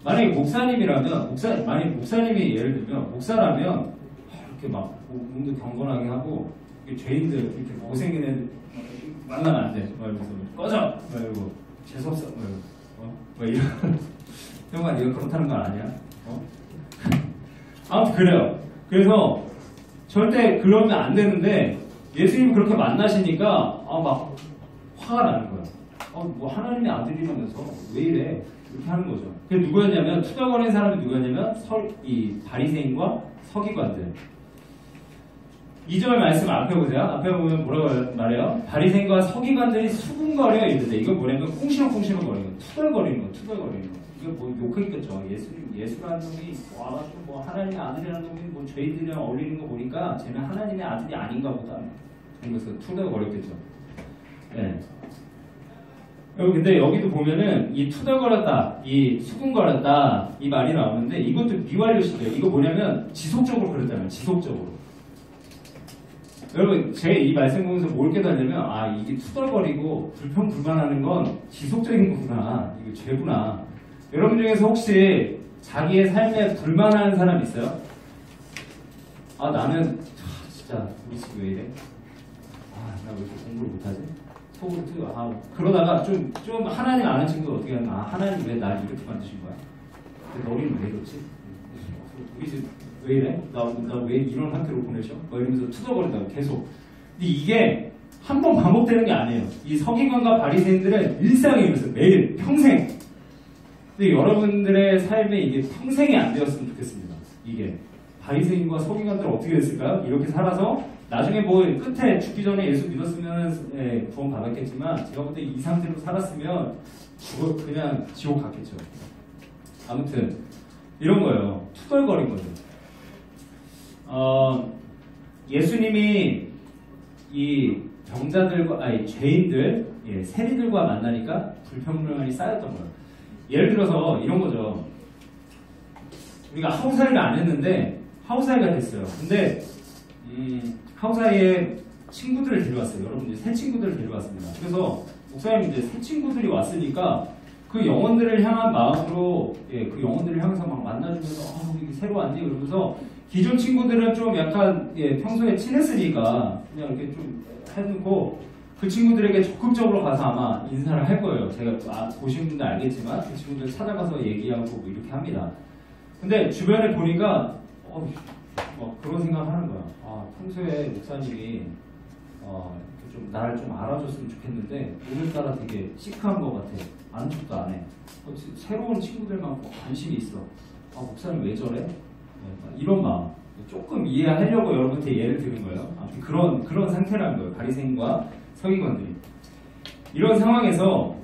만약에 목사님이라면 만약에 목사님이 예를 들면 목사라면 이렇게 막 몸도 경건하게 하고 죄인들 이렇게 못생긴 애들 만나면 안 돼. 막 이러면서 꺼져. 막 이러고 재수없어. 막 이런. 형아 네가 그렇다는 건 아니야? 아무튼 그래요. 그래서 절대 그러면 안 되는데 예수님이 그렇게 만나시니까 막 화가 나는 거야. 뭐 하나님의 아들이라면서 왜 이래? 이렇게 하는 거죠. 그게 누구였냐면 투덜거리는 사람이 누구였냐면 이 바리새인과 서기관들. 2절 말씀 앞에 보세요. 앞에 보면 뭐라고 말해요? 바리새인과 서기관들이 수군거려 이러는데 이거 뭐냐면 꽁시렁꽁시렁 거리는 거, 투덜거리는 거. 이거 뭐 욕했겠죠. 예수라는 놈이 와가지고 뭐 하나님의 아들이라는 놈이 뭐 죄인들이랑 어울리는 거 보니까 쟤는 하나님의 아들이 아닌가 보다. 그래서 투덜거렸겠죠. 네. 근데 여기도 보면은 이 투덜거렸다, 이 수군거렸다 이 말이 나오는데 이것도 미완료시돼요. 이거 뭐냐면 지속적으로 그랬다면 지속적으로. 여러분 제 이 말씀 보면서 뭘 깨달으면 이게 투덜거리고 불평불만하는 건 지속적인 거구나. 이거 죄구나. 여러분 중에서 혹시 자기의 삶에 불만하는 사람 있어요? 나는 진짜 우리 집 왜 이래? 나 왜 이렇게 공부를 못하지? 속으로 트여. 그러다가 좀 하나님 아는 친구가 어떻게 하면 하나님 왜 날 이렇게 만드신 거야? 너희는 왜 이렇지? 우리 집 왜 이래? 나 왜 이런 상태로 보내셔? 이러면서 투덜거린다고 계속. 근데 이게 한 번 반복되는 게 아니에요. 이 서기관과 바리새인들은 일상에 이래서 매일 평생. 근데 여러분들의 삶에 이게 평생이 안 되었으면 좋겠습니다. 이게 바리새인과 서기관들은 어떻게 됐을까요? 이렇게 살아서 나중에 뭐 끝에 죽기 전에 예수 믿었으면 구원 받았겠지만 제가 볼 때 이 상태로 살았으면 그냥 지옥 갔겠죠. 아무튼 이런 거예요. 투덜거린 거죠. 예수님이 이 병자들과 죄인들, 세리들과 만나니까 불평불만이 쌓였던 거예요. 예를 들어서 이런 거죠. 우리가 하우사이를 안 했는데 하우사이가 됐어요. 근데 하우사이에 친구들을 데려왔어요. 여러분들 새 친구들을 데려왔습니다. 그래서 목사님 이제 새 친구들이 왔으니까 그 영혼들을 향한 마음으로 그 영혼들을 향해서 막 만나주면서 이게 새로 왔니? 그러면서 기존 친구들은 좀 약간 평소에 친했으니까 그냥 이렇게 좀 해놓고 그 친구들에게 적극적으로 가서 아마 인사를 할 거예요. 제가 보신 분들 알겠지만 그 친구들 찾아가서 얘기하고 뭐 이렇게 합니다. 근데 주변에 보니까 그런 생각하는 거야. 평소에 목사님이 좀 나를 좀 알아줬으면 좋겠는데 오늘따라 되게 시크한 것 같아. 아는 척도 안 해. 새로운 친구들만 관심이 있어. 목사님 왜 저래? 이런 마음. 조금 이해하려고 여러분한테 예를 드는 거예요. 아무튼 그런 상태라는 거예요. 바리새인과 서기관들이. 이런 상황에서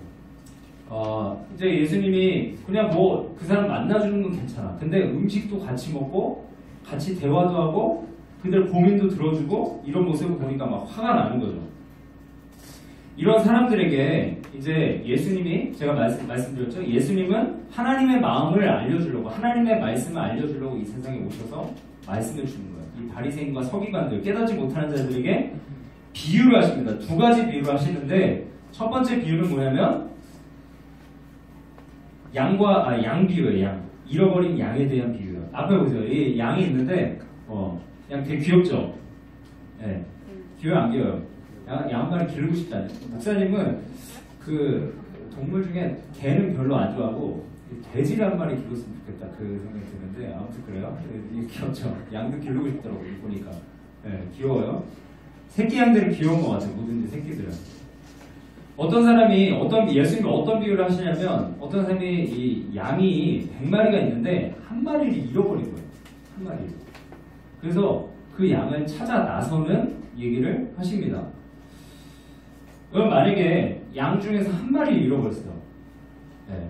이제 예수님이 그냥 뭐 그 사람 만나주는 건 괜찮아. 근데 음식도 같이 먹고 같이 대화도 하고 그들 고민도 들어주고 이런 모습을 보니까 막 화가 나는 거죠. 이런 사람들에게 이제 예수님이 제가 말씀드렸죠. 예수님은 하나님의 마음을 알려주려고 하나님의 말씀을 알려주려고 이 세상에 오셔서 말씀을 주는 거예요. 이 바리새인과 서기관들 깨닫지 못하는 자들에게 비유를 하십니다. 두 가지 비유를 하시는데 첫 번째 비유는 뭐냐면 양 비유예요. 양. 잃어버린 양에 대한 비유예요. 앞에 보세요. 이 양이 있는데 양 되게 귀엽죠? 네. 귀여워 안 귀여워요? 양 한 마리 기르고 싶지 않아요. 목사님은 그 동물 중에 개는 별로 안 좋아하고 돼지를 한 마리 기르었으면 좋겠다 그 생각이 드는데 아무튼 그래요. 귀엽죠? 양도 기르고 싶더라고요. 보니까. 네, 귀여워요. 새끼 양들은 귀여운 것 같아요. 뭐든지 새끼들은. 예수님이 어떤 비유를 하시냐면 어떤 사람이 이 양이 100마리가 있는데 한 마리를 잃어버린 거예요. 한 마리. 그래서 그 양을 찾아 나서는 얘기를 하십니다. 여러분 만약에 양 중에서 한 마리 잃어버렸어요. 네.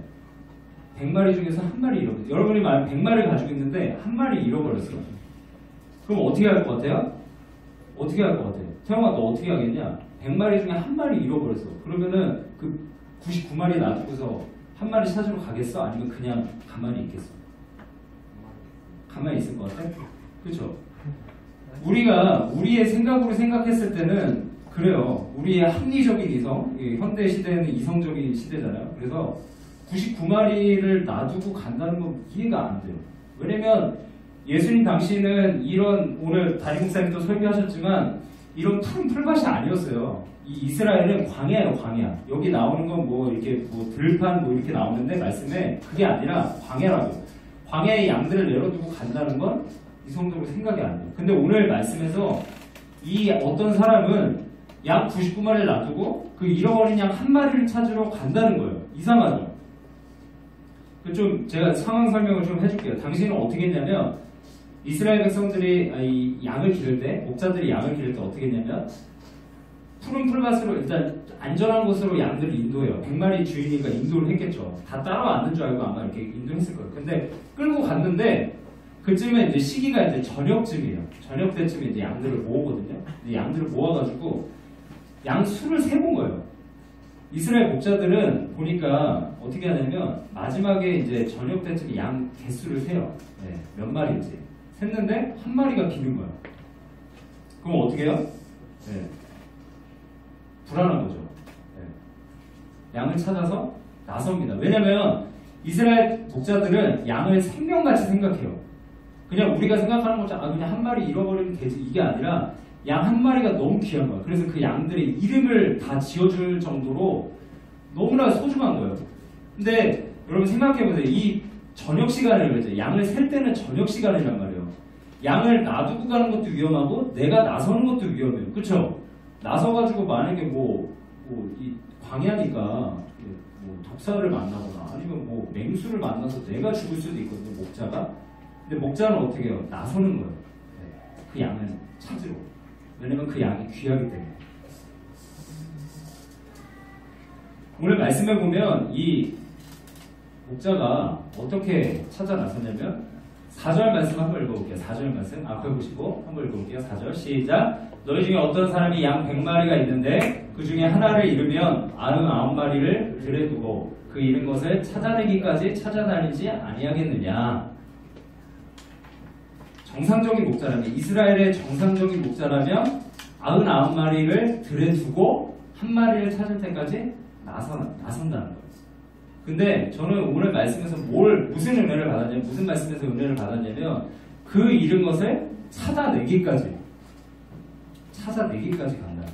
100마리 중에서 한 마리 잃어버렸어요. 여러분이 100마리를 가지고 있는데 한 마리 잃어버렸어요. 그럼 어떻게 할 것 같아요? 어떻게 할 것 같아요? 태영아 너 어떻게 하겠냐? 100마리 중에 한 마리 잃어버렸어. 그러면은 그 99마리 놔두고서 한 마리 찾으러 가겠어? 아니면 그냥 가만히 있겠어? 가만히 있을 것 같아? 그렇죠? 우리가 우리의 생각으로 생각했을 때는 그래요. 우리의 합리적인 이성, 현대 시대는 이성적인 시대잖아요. 그래서 99마리를 놔두고 간다는 건 이해가 안 돼요. 왜냐면 예수님 당시는 이런, 오늘 담임 목사님도 설교하셨지만 이런 푸른 풀밭이 아니었어요. 이 이스라엘은 광야예요, 광야. 여기 나오는 건 뭐 이렇게 뭐 들판 뭐 이렇게 나오는데 말씀에 그게 아니라 광야라고. 광야에 양들을 내려두고 간다는 건 이성적으로 생각이 안 돼요. 근데 오늘 말씀에서 이 어떤 사람은 양 99마리를 놔두고 그 잃어버린 양 한 마리를 찾으러 간다는 거예요. 이상하죠? 좀 제가 상황 설명을 좀 해줄게요. 당시에는 어떻게 했냐면 이스라엘 백성들이 이 양을 기를 때, 목자들이 양을 기를 때 어떻게 했냐면 푸른 풀밭으로 일단 안전한 곳으로 양들을 인도해요. 100마리 주인이니까 인도를 했겠죠. 다 따라왔는 줄 알고 아마 이렇게 인도했을 거예요. 근데 끌고 갔는데 그쯤에 이제 시기가 이제 저녁쯤이에요. 저녁 때쯤에 이제 양들을 모으거든요. 근데 양들을 모아가지고 양 수를 세본 거예요. 이스라엘 목자들은 보니까 어떻게 하냐면 마지막에 이제 저녁 때쯤에 양 개수를 세요. 네, 몇 마리인지 샜는데 한 마리가 비는 거야. 그럼 어떻게 해요? 네. 불안한 거죠. 네. 양을 찾아서 나섭니다. 왜냐면 이스라엘 목자들은 양을 생명같이 생각해요. 그냥 우리가 생각하는 것처럼 그냥 한 마리 잃어버리면 되지 이게 아니라 양 한 마리가 너무 귀한 거야. 그래서 그 양들의 이름을 다 지어줄 정도로 너무나 소중한 거예요. 근데 여러분 생각해보세요. 이 저녁 시간을 그랬죠. 양을 셀 때는 저녁 시간이란 말이에요. 양을 놔두고 가는 것도 위험하고 내가 나서는 것도 위험해요. 그쵸? 나서가지고 만약에 이 광야니까 뭐 독사를 만나거나 아니면 뭐 맹수를 만나서 내가 죽을 수도 있거든요. 목자가. 근데 목자는 어떻게 해요? 나서는 거예요. 그 양을 찾으러. 왜냐면 그 양이 귀하기 때문에. 오늘 말씀해 보면 이 목자가 어떻게 찾아 나섰냐면 4절 말씀 한번 읽어볼게요. 4절 말씀 앞에 보시고 한번 읽어볼게요. 4절 시작. 너희 중에 어떤 사람이 양 100마리가 있는데 그 중에 하나를 잃으면 99마리를 들에 두고 그 잃은 것을 찾아내기까지 찾아다니지 아니하겠느냐. 정상적인 목자라면, 이스라엘의 정상적인 목자라면 99마리를 들에 두고 한 마리를 찾을 때까지 나선다는 거예요. 근데 저는 오늘 말씀에서 무슨 은혜를 받았냐면, 무슨 말씀에서 은혜를 받았냐면 그 잃은 것을 찾아내기까지 간다.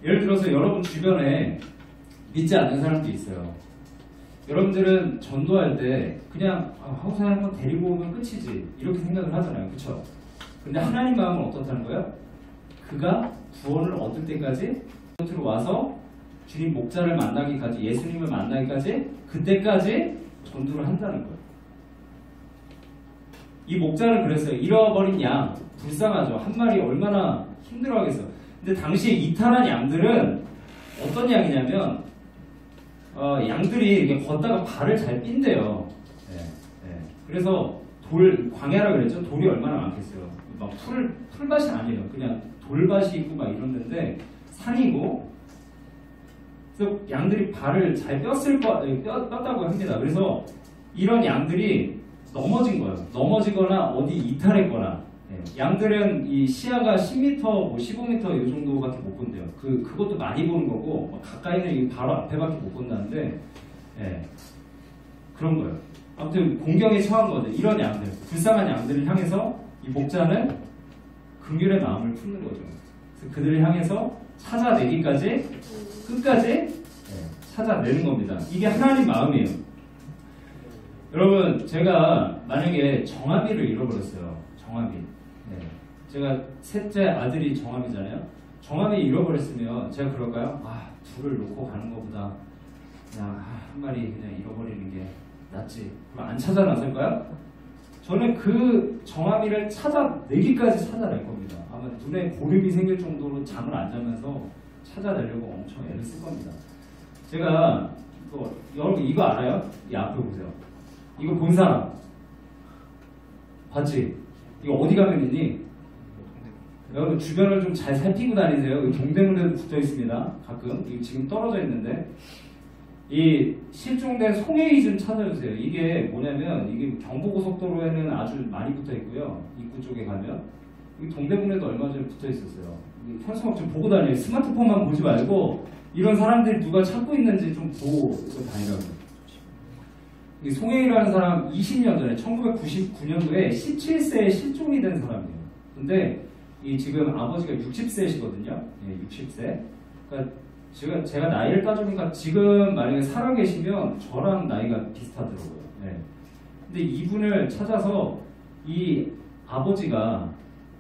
예를 들어서 여러분 주변에 믿지 않는 사람도 있어요. 여러분들은 전도할 때 그냥 한국 사람 한번 데리고 오면 끝이지 이렇게 생각을 하잖아요. 그쵸? 근데 하나님 마음은 어떻다는 거예요? 그가 구원을 얻을 때까지 와서 주님 목자를 만나기까지, 예수님을 만나기까지, 그때까지 전도를 한다는 거예요. 이 목자는 그랬어요. 잃어버린 양 불쌍하죠. 한 마리 얼마나 힘들어하겠어요. 근데 당시에 이탈한 양들은 어떤 양이냐면 양들이 이렇게 걷다가 발을 잘 삔대요. 그래서 광야라 그랬죠. 돌이 얼마나 많겠어요. 막 풀밭이 아니에요. 그냥 돌밭이 있고 막 이런 데인데 산이고, 그래서 양들이 발을 잘 뼈다고 합니다. 그래서 이런 양들이 넘어진 거예요. 넘어지거나 어디 이탈했거나. 양들은 이 시야가 10m, 뭐 15m 이 정도밖에 못 본대요. 그것도 많이 보는 거고, 가까이는 바로 앞에밖에 못 본다는데, 그런 거예요. 아무튼 공경에 처한 거죠. 이런 양들, 불쌍한 양들을 향해서 이 목자는 긍휼의 마음을 품는 거죠. 그래서 그들을 향해서 찾아내기까지, 끝까지 찾아내는 겁니다. 이게 하나님 마음이에요. 여러분, 제가 만약에 정아비를 잃어버렸어요. 정아비. 제가 셋째 아들이 정아비잖아요. 정아비 잃어버렸으면 제가 그럴까요? 둘을 놓고 가는 것보다 그냥 한 마리 그냥 잃어버리는 게 낫지. 그럼 안 찾아 나설까요? 저는 그 정아비를 찾아내기까지 찾아낼 겁니다. 아마 눈에 고름이 생길 정도로 잠을 안 자면서 찾아내려고 엄청 애를 쓸 겁니다. 제가 여러분 이거 알아요? 이 앞에 보세요. 이거 본 사람 봤지? 이거 어디 가면 있니? 여러분 주변을 좀 잘 살피고 다니세요. 여기 동대문에도 붙어 있습니다. 가끔 이게 지금 떨어져 있는데 이 실종된 송혜이 좀 찾아주세요. 이게 뭐냐면 이게 경부고속도로에는 아주 많이 붙어 있고요. 입구 쪽에 가면 이 동대문에도 얼마 전에 붙어 있었어요. 현수막 좀 보고 다녀요. 스마트폰만 보지 말고 이런 사람들이 누가 찾고 있는지 좀 보고 다니라고요. 이 송혜이라는 사람 20년 전에 1999년도에 17세에 실종이 된 사람이에요. 근데 이 지금 아버지가 60세시거든요. 예, 60세. 그러니까 제가 나이를 따져보니까 지금 만약에 살아계시면 저랑 나이가 비슷하더라고요. 예. 근데 이분을 찾아서 이 아버지가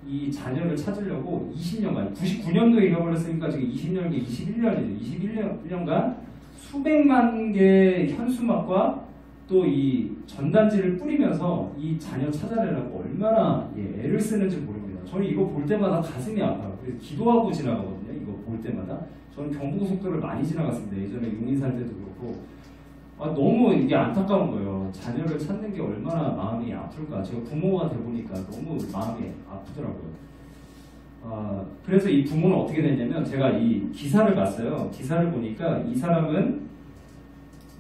이 자녀를 찾으려고 20년간, 99년도에 잃어버렸으니까 지금 20년간, 21년이죠. 21년간 수백만 개의 현수막과 또 이 전단지를 뿌리면서 이 자녀 찾아내려고 얼마나 애를 쓰는지 모릅니다. 저는 이거 볼 때마다 가슴이 아파요. 그래서 기도하고 지나가거든요. 이거 볼 때마다. 저는 경부고속도로를 많이 지나갔습니다. 예전에 용인 살 때도 그렇고. 너무 이게 안타까운 거예요. 자녀를 찾는 게 얼마나 마음이 아플까. 제가 부모가 돼보니까 너무 마음이 아프더라고요. 그래서 이 부모는 어떻게 됐냐면 제가 이 기사를 봤어요. 기사를 보니까 이 사람은,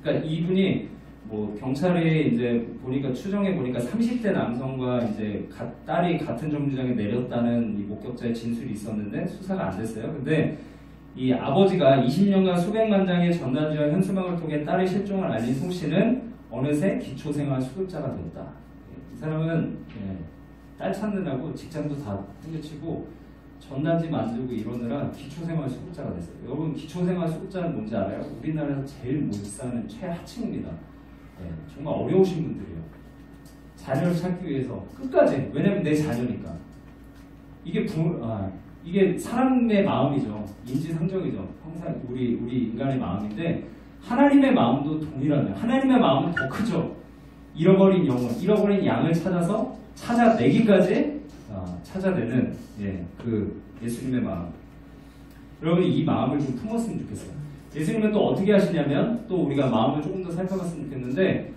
그러니까 이분이 뭐 경찰에 이제 보니까 추정해 보니까 30대 남성과 이제 딸이 같은 정류장에 내렸다는 이 목격자의 진술이 있었는데 수사가 안 됐어요. 근데 이 아버지가 20년간 수백만 장의 전단지와 현수막을 통해 딸의 실종을 알린 송 씨는 어느새 기초생활 수급자가 되었다. 이 사람은 딸 찾느라고 직장도 다 때려치고 전단지 만들고 이러느라 기초생활 수급자가 됐어요. 여러분 기초생활 수급자는 뭔지 알아요? 우리나라에서 제일 못 사는 최하층입니다. 정말 어려우신 분들이에요. 자녀를 찾기 위해서 끝까지. 왜냐면 내 자녀니까. 이게 사람의 마음이죠. 인지상정이죠. 항상 우리 인간의 마음인데 하나님의 마음도 동일하네요. 하나님의 마음은 더 크죠. 잃어버린 영혼, 잃어버린 양을 찾아내기까지 찾아내는 그 예수님의 마음. 여러분 이 마음을 좀 품었으면 좋겠어요. 예수님은 또 어떻게 하시냐면 또 우리가 마음을 조금 더 살펴봤으면 좋겠는데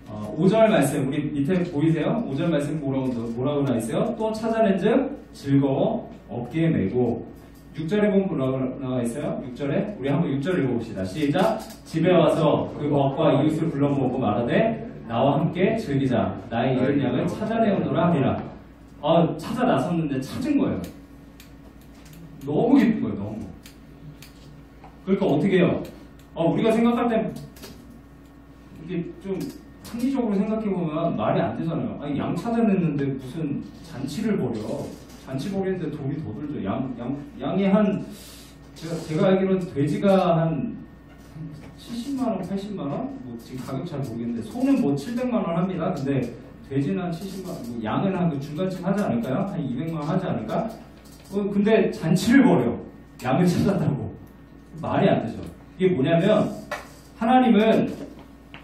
5절 말씀 우리 밑에 보이세요? 5절 말씀 뭐라고 나와 있어요? 또 찾아낸즉 즐거워 어깨에 메고 6절에 보면 뭐라고 나와 있어요? 6절에 우리 한번 6절 읽어봅시다. 시작. 집에 와서 그 벗과 이웃을 불러 모으고 말하되 나와 함께 즐기자. 나의 잃은 양을 찾아내오노라 하리라. 찾아 나섰는데 찾은 거예요. 너무 기쁜 거예요. 너무. 그러니까 어떻게 해요? 우리가 생각할 때 이게 좀 합리적으로 생각해보면 말이 안 되잖아요. 양 찾아냈는데 무슨 잔치를 벌여. 잔치 벌이는데 돈이 더 들죠. 양이 한 제가 알기로는 돼지가 한 70만원, 80만원? 뭐 지금 가격 잘 모르겠는데 소는 뭐 700만원 합니다. 근데 돼지는 한 70만원, 뭐 양은 한 그 중간쯤 하지 않을까요? 한 200만원 하지 않을까? 근데 잔치를 벌여. 양을 찾았다고. 말이 안 되죠. 이게 뭐냐면 하나님은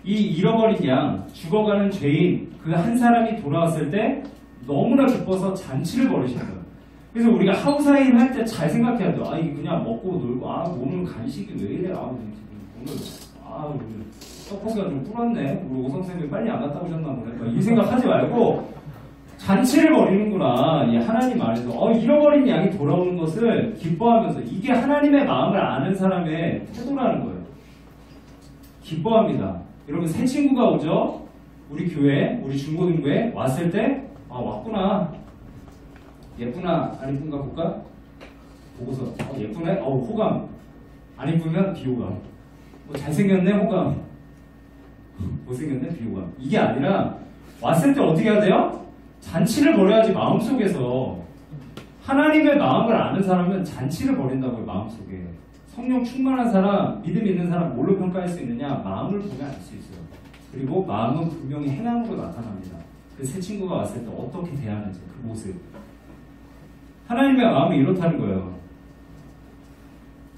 이 잃어버린 양, 죽어가는 죄인 그 한 사람이 돌아왔을 때 너무나 기뻐서 잔치를 벌이시는 거예요. 그래서 우리가 하우사일 할 때 잘 생각해야 돼요. 이게 그냥 먹고 놀고 오늘 간식이 왜 이래? 오늘 떡볶이가 좀 불었네. 우리 오성쌤이 빨리 안 갔다 오셨나 보네. 이 생각하지 말고 잔치를 벌이는구나. 하나님 안에서 잃어버린 양이 돌아오는 것을 기뻐하면서 이게 하나님의 마음을 아는 사람의 태도라는 거예요. 기뻐합니다. 여러분 새 친구가 오죠? 우리 교회, 우리 중고등부에 왔을 때 왔구나. 예쁘나 안 예쁜가 볼까? 보고서 예쁘네? 호감. 안 예쁘면 비호감. 잘생겼네? 호감. 못생겼네? 비호감. 이게 아니라 왔을 때 어떻게 해야 돼요? 잔치를 벌여야지. 마음속에서 하나님의 마음을 아는 사람은 잔치를 벌인다고요. 마음속에. 성령 충만한 사람, 믿음 있는 사람 뭘로 평가할 수 있느냐? 마음을 보면 알 수 있어요. 그리고 마음은 분명히 행함으로 나타납니다. 그 새 친구가 왔을 때 어떻게 대하는지 그 모습. 하나님의 마음이 이렇다는 거예요.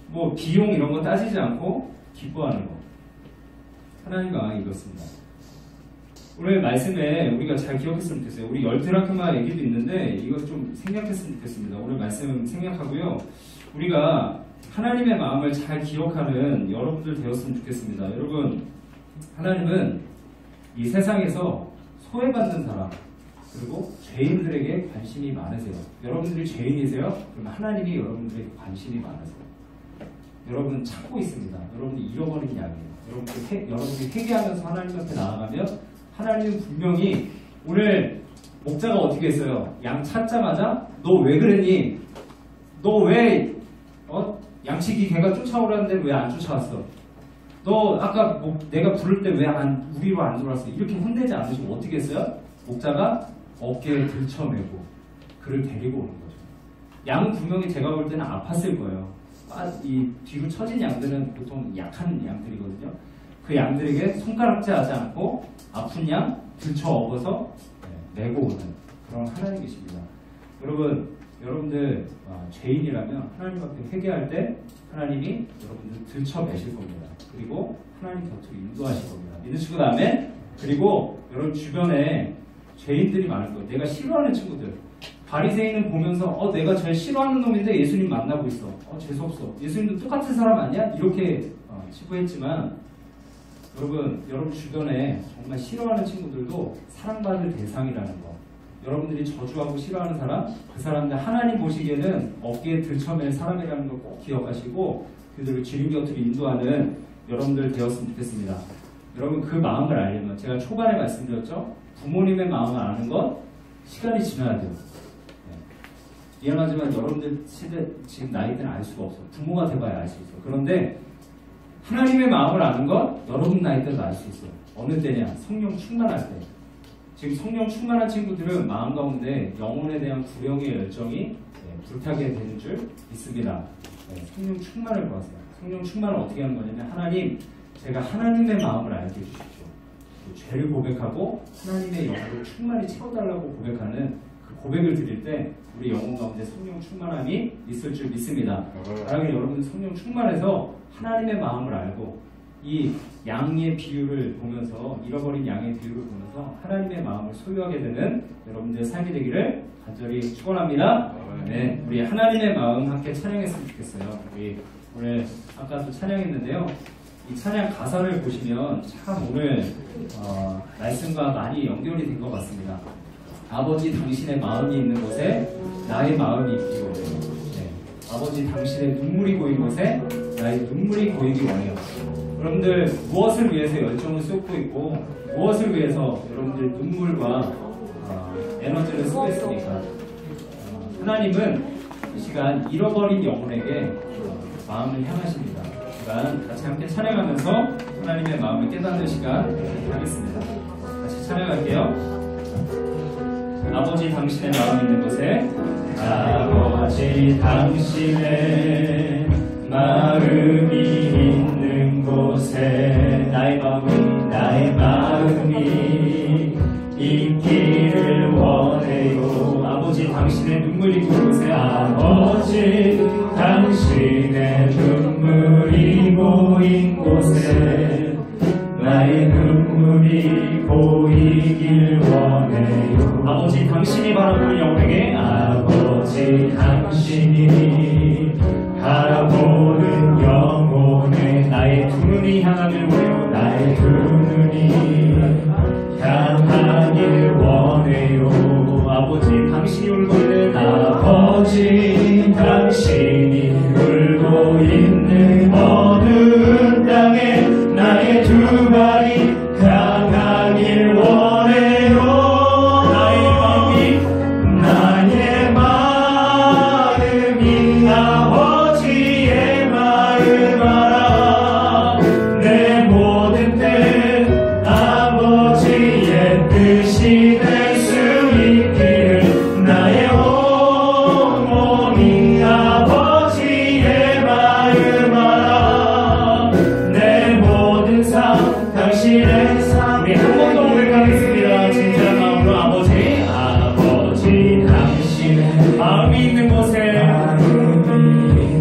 뭐 비용 이런 거 따지지 않고 기뻐하는 거. 하나님의 마음이 이렇습니다. 오늘 말씀에 우리가 잘 기억했으면 좋겠어요. 우리 열드라크마 얘기도 있는데 이거 좀 생략했으면 좋겠습니다. 오늘 말씀 생략하고요. 우리가 하나님의 마음을 잘 기억하는 여러분들 되었으면 좋겠습니다. 여러분, 하나님은 이 세상에서 소외받는 사람, 그리고 죄인들에게 관심이 많으세요. 여러분들이 죄인이세요? 그럼 하나님이 여러분들에게 관심이 많으세요. 여러분 찾고 있습니다. 여러분이 잃어버린 양이에요. 여러분이 회개하면서 하나님 앞에 나아가면 하나님은 분명히 오늘 목자가 어떻게 했어요? 양 찾자마자 너 왜 그랬니? 너 왜 양치기 개가 쫓아오라는데 왜 안 쫓아왔어? 너 아까 내가 부를 때 왜 우리로 안 들어왔어? 이렇게 혼내지 않으시고 어떻게 했어요? 목자가 어깨에 들쳐매고 그를 데리고 오는 거죠. 양은 분명히 제가 볼 때는 아팠을 거예요. 이 뒤로 처진 양들은 보통 약한 양들이거든요. 그 양들에게 손가락질 하지 않고 아픈 양 들쳐 업어서 메고 오는 그런 하나님이십니다. 여러분들 죄인이라면 하나님 앞에 회개할 때 하나님이 여러분들 들쳐 매실 겁니다. 그리고 하나님 곁으로 인도하실 겁니다. 믿으시고 나면 그리고 여러분 주변에 죄인들이 많을 거예요. 내가 싫어하는 친구들. 바리새인은 보면서 내가 제일 싫어하는 놈인데 예수님 만나고 있어. 재수없어. 예수님도 똑같은 사람 아니야? 이렇게 치부했지만 여러분 주변에 정말 싫어하는 친구들도 사랑받을 대상이라는 거. 여러분들이 저주하고 싫어하는 사람, 그 사람들 하나님 보시기에는 어깨에 들쳐맬 사람이라는 걸 꼭 기억하시고 그들을 주님 곁으로 인도하는 여러분들 되었으면 좋겠습니다. 여러분 그 마음을 알려면 제가 초반에 말씀드렸죠? 부모님의 마음을 아는 건 시간이 지나야 돼요. 미안하지만 여러분들 시대 지금 나이 때는 알 수가 없어. 부모가 돼봐야 알 수 있어. 그런데 하나님의 마음을 아는 건 여러분 나이 때도 알 수 있어. 어느 때냐? 성령 충만할 때. 지금 성령 충만한 친구들은 마음 가운데 영혼에 대한 구령의 열정이 불타게 되는 줄 믿습니다. 성령 충만을 구하세요. 성령 충만을 어떻게 하는 거냐면 하나님, 제가 하나님의 마음을 알게 해주십시오. 죄를 고백하고 하나님의 영혼을 충만히 채워달라고 고백하는 그 고백을 드릴 때 우리 영혼 가운데 성령 충만함이 있을 줄 믿습니다. 만약에 여러분 성령 충만해서 하나님의 마음을 알고 이 양의 비유를 보면서 잃어버린 양의 비유를 보면서 하나님의 마음을 소유하게 되는 여러분들의 삶이 되기를 간절히 축원합니다. 네, 우리 하나님의 마음 함께 찬양했으면 좋겠어요. 우리 오늘 아까도 찬양했는데요. 이 찬양 가사를 보시면 참 오늘 말씀과 많이 연결이 된 것 같습니다. 아버지 당신의 마음이 있는 곳에 나의 마음이 있기를 원해요. 네. 아버지 당신의 눈물이 고인 곳에 나의 눈물이 고이기 원해요. 여러분들 무엇을 위해서 열정을 쏟고 있고 무엇을 위해서 여러분들 눈물과 에너지를 쓰고 있습니까? 하나님은 이 시간 잃어버린 영혼에게 마음을 향하십니다. 이 시간 같이 함께 찬양하면서 하나님의 마음을 깨닫는 시간 하겠습니다. 같이 찬양할게요. 아버지 당신의 마음 있는 곳에 아버지 당신의 마음이 있는 곳에 나의 마음이 있기를 원해요. 아버지 당신의 눈물이 고인 곳에 아버지 당신의 눈물이 고인 곳에 나의 눈물이 고이길 원해요. 아버지 당신이 바라보는 영혼에게 아버지 당신이 바라보는 영혼에 나의 두 눈이 향하길 원해요. 나의 두 눈이 향하길 원해요. 아버지 당신이 울고 있는 아버지 당신이 울고 있는 어느 땅에 나의 두 발이 강하길 원해요. 나의 마음이 아버지의 마음 알아. 내 모든 뜻 아버지의 뜻이 될 수 있기를 나의 온몸이 아버지의 마음 알아. 내 모든 삶 당신의 삶. 우리 한 번 더 고백하겠습니다. 진짜한 마음으로 아버지 당신의 마음이 있는 곳에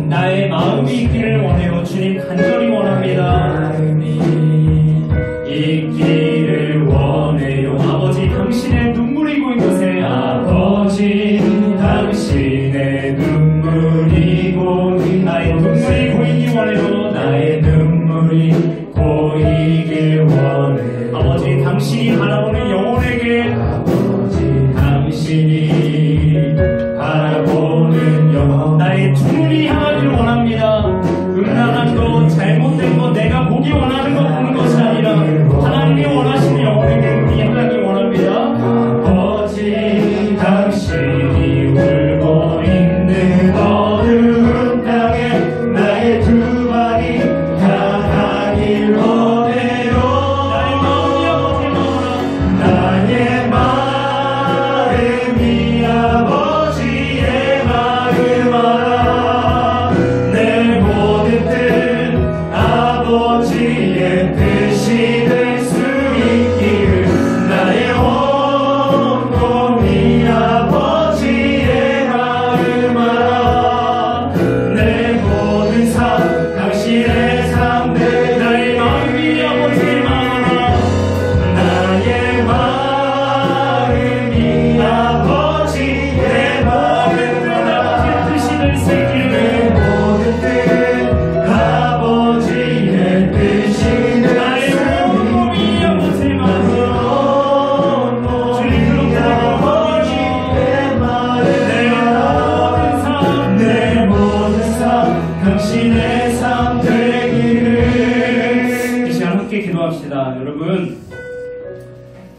나의 마음이 있기를 원해요. 주님 간절히 원합니다. 있기를 원해요. 아버지 당신의 눈물이 고인 곳에 아버지 당신의 눈물이 고인 나의 눈물이 고이기 원해요. 나의 눈물이 고이길 원해요. 아버지 당신이 바라보는 영혼에게 아버지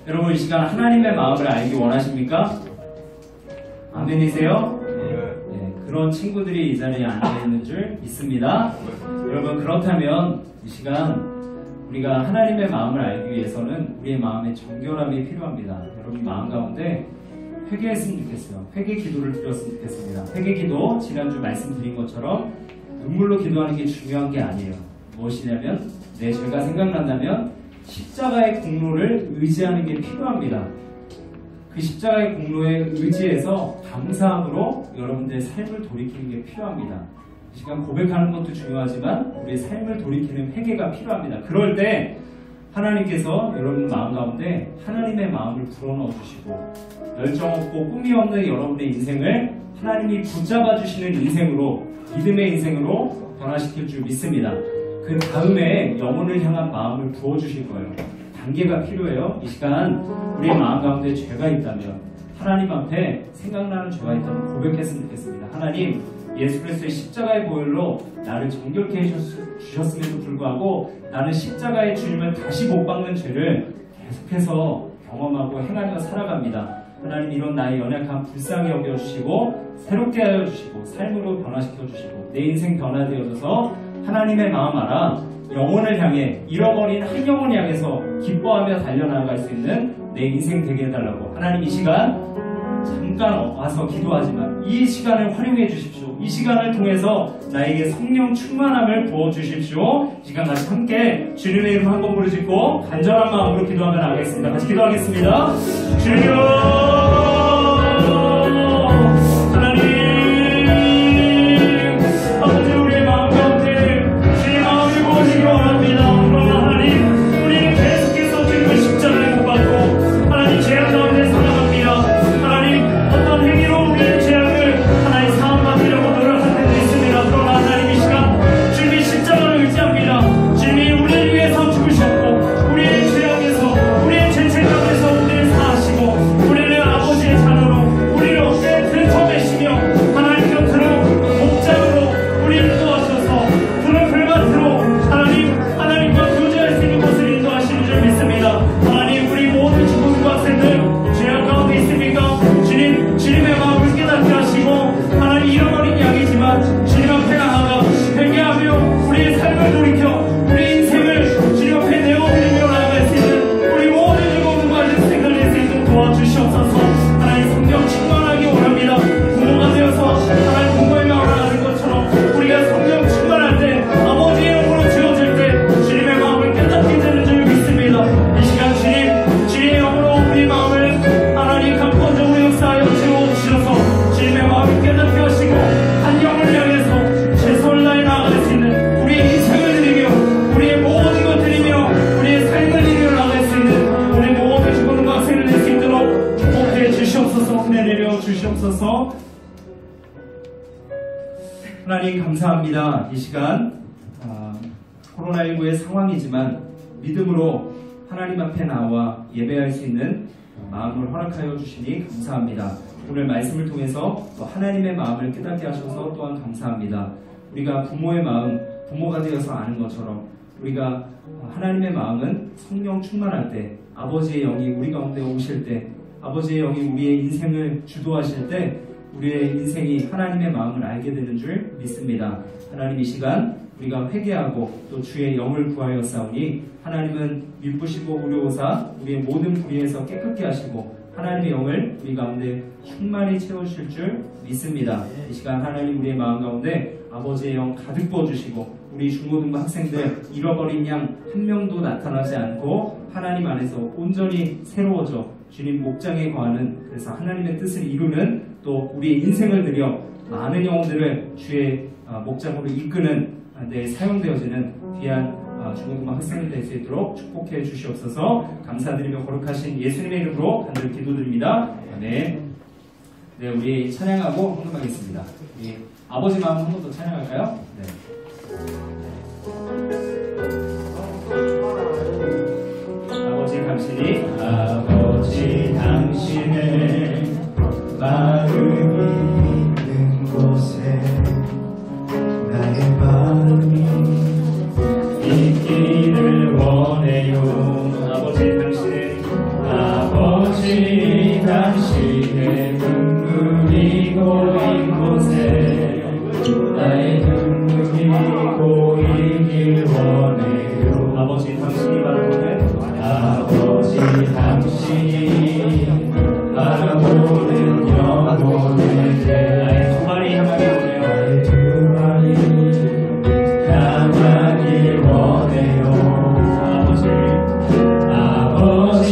여러분 이 시간 하나님의 마음을 알기 원하십니까? 아멘이세요? 네, 그런 친구들이 이 자리에 앉아있는 줄 믿습니다. 여러분 그렇다면 이 시간 우리가 하나님의 마음을 알기 위해서는 우리의 마음의 정결함이 필요합니다. 여러분 마음 가운데 회개했으면 좋겠어요. 회개 기도를 드렸으면 좋겠습니다. 회개 기도 지난주 말씀드린 것처럼 눈물로 기도하는 게 중요한 게 아니에요. 무엇이냐면 내 죄가 생각난다면 십자가의 공로를 의지하는 게 필요합니다. 그 십자가의 공로에 의지해서 감사함으로 여러분들의 삶을 돌이키는 게 필요합니다. 이 시간 고백하는 것도 중요하지만 우리의 삶을 돌이키는 회개가 필요합니다. 그럴 때 하나님께서 여러분 마음 가운데 하나님의 마음을 불어넣어 주시고 열정 없고 꿈이 없는 여러분의 인생을 하나님이 붙잡아 주시는 인생으로, 믿음의 인생으로 변화시킬 줄 믿습니다. 그 다음에 영혼을 향한 마음을 부어주실 거예요. 단계가 필요해요. 이 시간 우리의 마음 가운데 죄가 있다면, 하나님 앞에 생각나는 죄가 있다면 고백했으면 좋겠습니다. 하나님, 예수 그리스도의 십자가의 보혈로 나를 정결케 해주셨음에도 불구하고 나는 십자가의 주님을 다시 못 박는 죄를 계속해서 경험하고 행하며 살아갑니다. 하나님, 이런 나의 연약함 불쌍히 여겨주시고 새롭게 하여 주시고 삶으로 변화시켜 주시고 내 인생 변화되어져서 하나님의 마음 알아 영혼을 향해, 잃어버린 한 영혼을 향해서 기뻐하며 달려나갈 수 있는 내 인생 되게 해달라고. 하나님, 이 시간 잠깐 와서 기도하지만 이 시간을 활용해 주십시오. 이 시간을 통해서 나에게 성령 충만함을 부어주십시오. 이 시간 같이 함께 주님의 이름 한번 부르짖고 간절한 마음으로 기도하며 나가겠습니다. 같이 기도하겠습니다. 주님, 하나님, 아버지, 우리의 마음 가운데 주의 마음을 부어주시기 원합니다. 그러나 하나님, 우리는 계속해서 주님의 십자가를 못 받고 하나님 죄악 가운데 살아갑니다. 하나님, 어떤 행위로 우리의 죄악을 하나님 사함받으려고 노력할 때도 있습니다. 그러나 하나님, 이 시간 주님의 십자가를 의지합니다. 주님이 우리를 위해서 죽으셨고 우리의 죄악에서, 우리의 죄책감에서 우리를 사하시고 우리를 아버지의 자녀로, 우리를 어깨에 들쳐매시며 하나님 곁으로 목장으로 우리를 도와주셔서 푸른 풀밭으로 하나님과 교제할 수 있는 곳을 인도하시는 줄 믿습니다. 하나님, 우리 모든 중고등부 학생들 죄악 가운데 있습니까? 주님의 마음을 깨닫게 하시고 하나님, 잃어버린 양이지만 주님 앞에 나아가 회개하며 우리의 삶을 돌이켜 우리 인생을 주님 앞에 내어드리며 나아갈 수 있는 우리 모든 중고등부 학생들 인생을 도와주시옵소서. 하나님, 성령 충만하기 원합니다. 부모가 되어서 하나님 부모의 마음을 아는 것처럼 우리가 성령 충만할 때, 아버지의 영으로 채워질 때 주님의 마음을 깨닫게 되는 줄 믿습니다. 이 시간 주님의 영으로 우리 마음을 하나님 감건적으로 역사하여 채워주셔서 주님의 마음을 깨닫게 하시고 한 영을 향해서 최선을 다해 나아갈 수 있는 우리의 인생을 드리며 우리의 모든 것 드리며 우리의 삶을 드리며 나아갈 수 있는 우리 모든 죽어는 학생을 낼 수 있도록 축복해 주시옵소서. 은혜 내려 주시옵소서. 하나님, 감사합니다. 이 시간 코로나19의 상황이지만 믿음으로 하나님 앞에 나와 예배할 수 있는 마음을 허락하여 주시니 감사합니다. 오늘 말씀을 통해서 또 하나님의 마음을 깨닫게 하셔서 또한 감사합니다. 우리가 부모의 마음, 부모가 되어서 아는 것처럼 우리가 하나님의 마음은 성령 충만할 때, 아버지의 영이 우리 가운데 오실 때, 아버지의 영이 우리의 인생을 주도하실 때 우리의 인생이 하나님의 마음을 알게 되는 줄 믿습니다. 하나님, 이 시간 우리가 회개하고 또 주의 영을 구하여 싸우니 하나님은 미쁘시고 의로우사 우리의 모든 불의에서 깨끗게 하시고 하나님의 영을 우리 가운데 충만히 채우실 줄 믿습니다. 이 시간 하나님, 우리의 마음 가운데 아버지의 영 가득 부어주시고 우리 중고등부 학생들 잃어버린 양 한 명도 나타나지 않고 하나님 안에서 온전히 새로워져 주님 목장에 거하는, 그래서 하나님의 뜻을 이루는, 또 우리의 인생을 들여 많은 영혼들을 주의 목장으로 이끄는 데 사용되어지는 귀한 중고등부 학생이 될 수 있도록 축복해 주시옵소서. 감사드리며 거룩하신 예수님의 이름으로 간절히 기도드립니다. 아멘. 네, 우리 찬양하고 헌금하겠습니다. 우리 아버지 마음 한 번 더 찬양할까요? 네. 아버지 당신의 마음이 있는 곳에 나의 마음이 있기를 원해요. 아버지 당신의 당신이 바라보는 영혼에게 나의 두 마리 향하길 원해요. 나의 두 마리 향하길 원해요. 아버지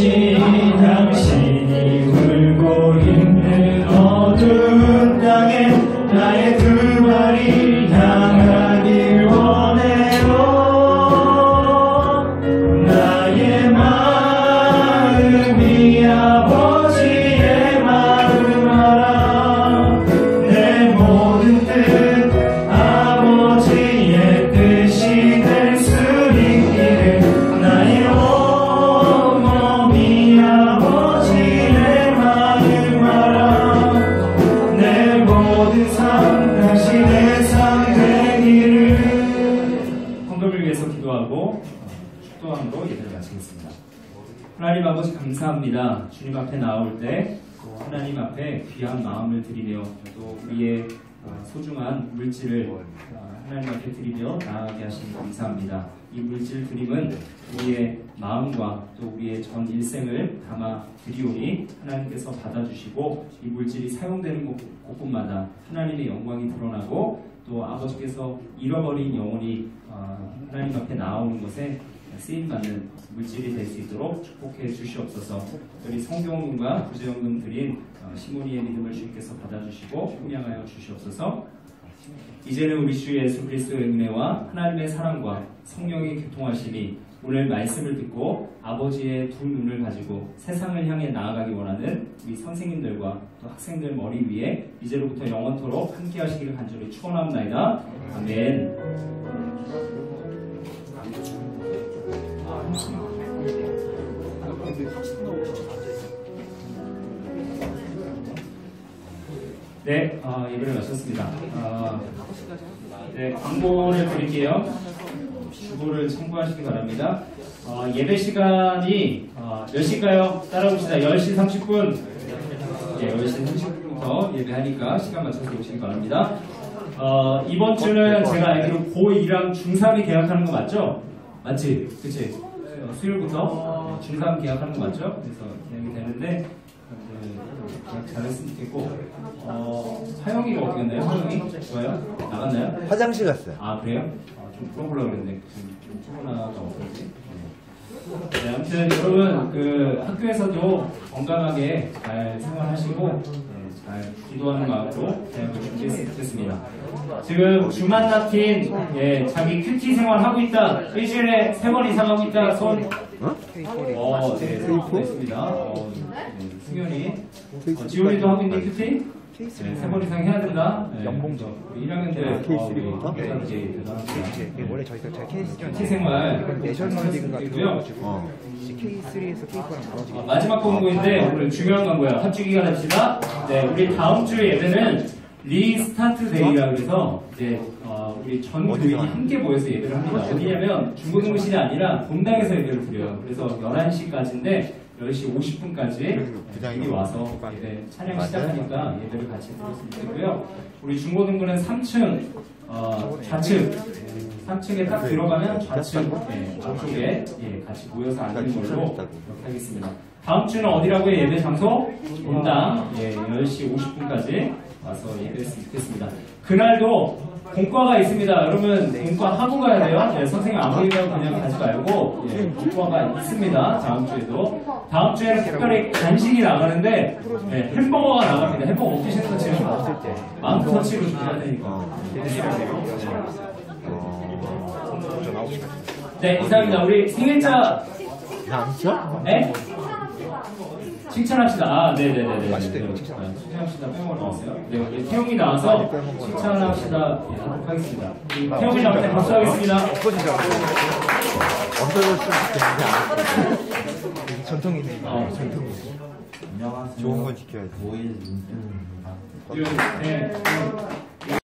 당신이 울고 있는 어두운 땅에 나의 두 마리 향하길 원해요. 나의 마음이 아버지의 마음 알아. 내 모든 뜻 아버지의 뜻이 될 수 있기를. 나의 온몸이 아버지의 마음 알아. 내 모든 삶 당신의 삶 되기를. 헌금을 위해서 기도하고 축도함으로 예배를 마치겠습니다. 하나님 아버지 감사합니다. 주님 앞에 나올 때 또 하나님 앞에 귀한 마음을 드리며 또 우리의 소중한 물질을 하나님 앞에 드리며 나아가게 하시니 감사합니다. 이 물질 드림은 우리의 마음과 또 우리의 전 일생을 담아 드리오니 하나님께서 받아주시고 이 물질이 사용되는 곳곳마다 하나님의 영광이 드러나고 또 아버지께서 잃어버린 영혼이 하나님 앞에 나오는 것에 쓰임받는 물질이 될 수 있도록 축복해 주시옵소서. 우리 성경금과 구제연금 드린 시몬이의 믿음을 주님께서 받아주시고 풍양하여 주시옵소서. 이제는 우리 주 예수 그리스도의 은혜와 하나님의 사랑과 성령의 교통하심이 오늘 말씀을 듣고 아버지의 두 눈을 가지고 세상을 향해 나아가기 원하는 우리 선생님들과 또 학생들 머리 위에 이제로부터 영원토록 함께 하시기를 간절히 축원합니다. 아멘. 네, 예배를 마쳤습니다. 네, 광고를 드릴게요. 주보를 참고하시기 바랍니다. 예배 시간이 몇 시일까요? 따라봅시다. 10시 30분. 네, 10시 30분부터 예배하니까 시간 맞춰서 오시기 바랍니다. 이번 주는 제가 알기로 고2랑 중3이 계약하는 거 맞죠? 맞지? 그치? 수요일부터 중3 계약하는 거 맞죠? 그래서 계약이 되는데 계약 잘했으면 좋겠고 하영이가 어떻게 했나요? 하영이? 좋아요? 나갔나요? 화장실 갔어요. 아 그래요? 좀 물어보려고 그랬는데 좀 코로나가 없었지? 네, 아무튼 여러분 그 학교에서도 건강하게 잘 생활하시고 잘 기도하는 마음으로 대학을 준비했으면 좋겠습니다. 지금 주만나팀 자기 큐티 생활하고 있다. 일주일에 3번 이상 하고 있다. 손. 네, 있습니다. 승현이. 지훈이도 하고 있는 큐티? 네, 3번 이상 해야 된다. 네, 연봉제. 우리 1학년들 K3부터? 원래 저희가 K3는 큐티 생활 내셔널 리그가 있고요. 들어가지고 K3에서 K4랑 나눠지게 마지막 공고인데 오늘 중요한 광고야. 합주기가 됩시다. 네, 우리 다음 주 예배는 리스타트 데이라 그래서 이제 우리 전 교인이 함께 모여서 예배를 합니다. 어디냐면 중고등부실이 아니라 본당에서 예배를 드려요. 그래서 11시까지인데 10시 50분까지 여기 와서 예배 찬양 시작하니까 예배를 같이 드렸으면 좋겠고요. 우리 중고등부는 3층 좌측 3층에 딱 들어가면 좌측 앞쪽에 같이 모여서 앉는 걸로 그렇게 하겠습니다. 다음 주는 어디라고요? 예배 장소? 본당 10시 50분까지 와서 예배했으면 좋겠습니다. 그날도 공과가 있습니다. 여러분 공과 하고 가야 돼요. 선생님 아무리면 그냥 가지 말고 공과가 있습니다. 다음 주에도. 다음 주에는 특별히 간식이 나가는데 햄버거가 나갑니다. 햄버거 못 드시는 거 지금 마음 터치로 준비해야 되니까. 네, 이상입니다. 우리 생일자 남자? 네? 칭찬합시다. 네네네네. 맛있대요. 칭찬합시다. 빼먹을 나왔어요. 네, 우리 태용이 나와서 칭찬합시다. 하도록 하겠습니다. 태용이 나올 때 박수하겠습니다. 없어지잖아. 없어졌으면 좋겠는데. 전통이네. 전통이네. 안녕하세요. 좋은 건 지켜야지. 5일 윤준입니다. 네.